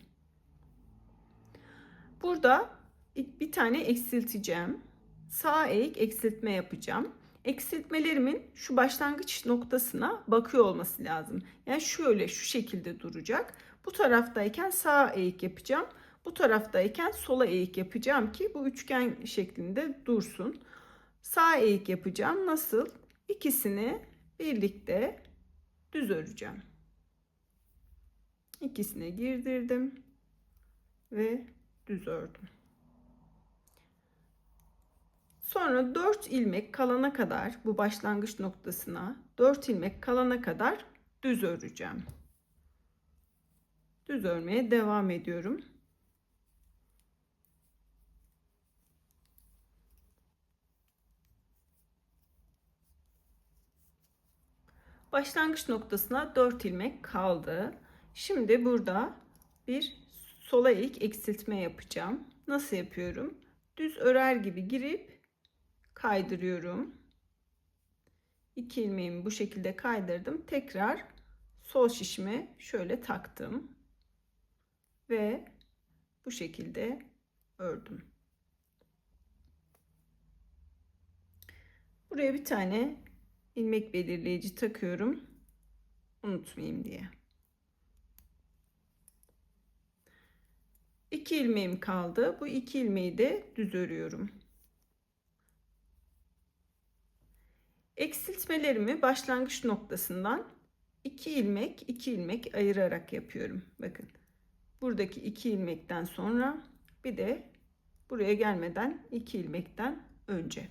Burada bir tane eksilteceğim. Sağ eğik eksiltme yapacağım. Eksiltmelerimin şu başlangıç noktasına bakıyor olması lazım. Yani şöyle şu şekilde duracak. Bu taraftayken sağ eğik yapacağım. Bu taraftayken sola eğik yapacağım ki bu üçgen şeklinde dursun. Sağ eğik yapacağım. Nasıl? İkisini birlikte düz öreceğim. İkisine girdirdim ve düz ördüm. Sonra 4 ilmek kalana kadar bu başlangıç noktasına 4 ilmek kalana kadar düz öreceğim. Düz örmeye devam ediyorum. Başlangıç noktasına 4 ilmek kaldı. Şimdi burada bir sola eğik eksiltme yapacağım. Nasıl yapıyorum? Düz örer gibi girip kaydırıyorum. 2 ilmeğimi bu şekilde kaydırdım. Tekrar sol şişime şöyle taktım ve bu şekilde ördüm. Buraya bir tane ilmek belirleyici takıyorum. Unutmayayım diye. 2 ilmeğim kaldı. Bu 2 ilmeği de düz örüyorum. Eksiltmelerimi başlangıç noktasından 2 ilmek ayırarak yapıyorum. Bakın. Buradaki 2 ilmekten sonra bir de buraya gelmeden 2 ilmekten önce.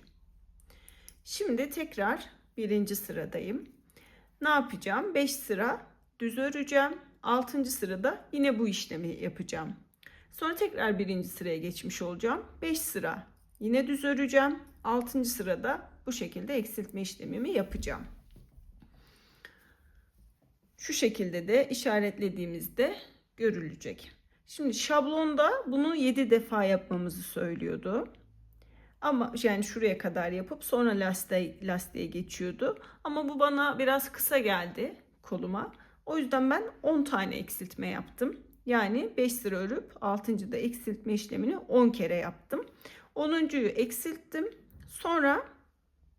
Şimdi tekrar birinci sıradayım. Ne yapacağım? 5 sıra düz öreceğim. 6. sırada yine bu işlemi yapacağım. Sonra tekrar birinci sıraya geçmiş olacağım. 5 sıra yine düz öreceğim. 6. sırada bu şekilde eksiltme işlemimi yapacağım. Şu şekilde de işaretlediğimizde görülecek. Şimdi şablonda bunu 7 defa yapmamızı söylüyordu. Ama yani şuraya kadar yapıp sonra lastiğe geçiyordu. Ama bu bana biraz kısa geldi koluma. O yüzden ben 10 tane eksiltme yaptım. Yani 5 sıra örüp 6. da eksiltme işlemini 10 kere yaptım. 10.'yu eksilttim. Sonra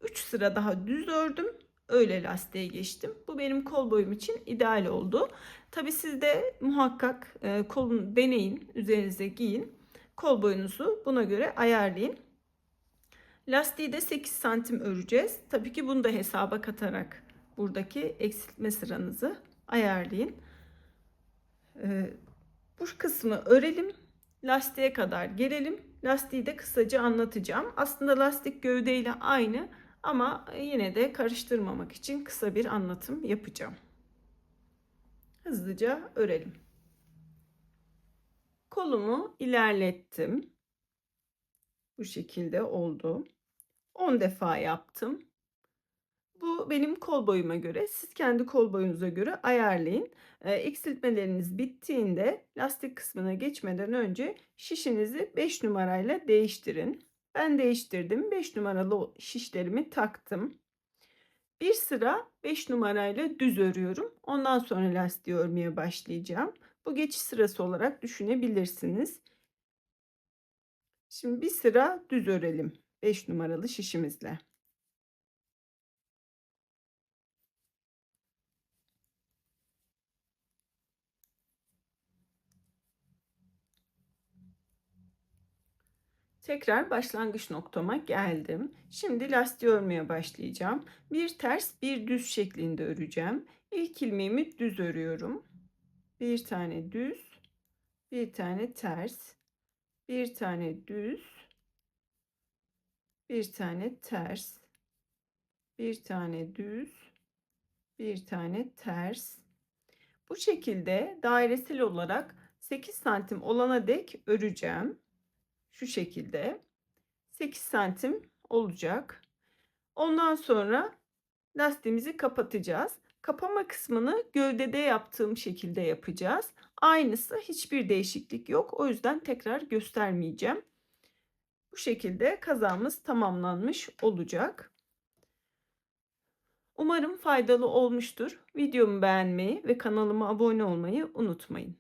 3 sıra daha düz ördüm. Öyle lastiğe geçtim. Bu benim kol boyum için ideal oldu. Tabi siz de muhakkak kolunu deneyin. Üzerinize giyin. Kol boyunuzu buna göre ayarlayın. Lastiği de 8 santim öreceğiz. Tabii ki bunu da hesaba katarak buradaki eksiltme sıranızı ayarlayın. Bu kısmı örelim. Lastiğe kadar gelelim. Lastiği de kısaca anlatacağım. Aslında lastik gövdeyle aynı ama yine de karıştırmamak için kısa bir anlatım yapacağım. Hızlıca örelim. Kolumu ilerlettim. Bu şekilde oldu. 10 defa yaptım. Bu benim kol boyuma göre. Siz kendi kol boyunuza göre ayarlayın. Eksiltmeleriniz bittiğinde lastik kısmına geçmeden önce şişinizi 5 numarayla değiştirin. Ben değiştirdim. 5 numaralı şişlerimi taktım. Bir sıra 5 numarayla düz örüyorum. Ondan sonra lastiği örmeye başlayacağım. Bu geçiş sırası olarak düşünebilirsiniz. Şimdi bir sıra düz örelim 5 numaralı şişimizle. Tekrar başlangıç noktama geldim. Şimdi lastiği örmeye başlayacağım. Bir ters bir düz şeklinde öreceğim. İlk ilmeğimi düz örüyorum. Bir tane düz, bir tane ters, bir tane düz, bir tane ters, bir tane düz, bir tane ters. Bu şekilde dairesel olarak 8 santim olana dek öreceğim. Şu şekilde 8 santim olacak. Ondan sonra lastiğimizi kapatacağız. Kapama kısmını gövdede yaptığım şekilde yapacağız. Aynısı, hiçbir değişiklik yok. O yüzden tekrar göstermeyeceğim. Bu şekilde kazağımız tamamlanmış olacak. Umarım faydalı olmuştur. Videomu beğenmeyi ve kanalıma abone olmayı unutmayın.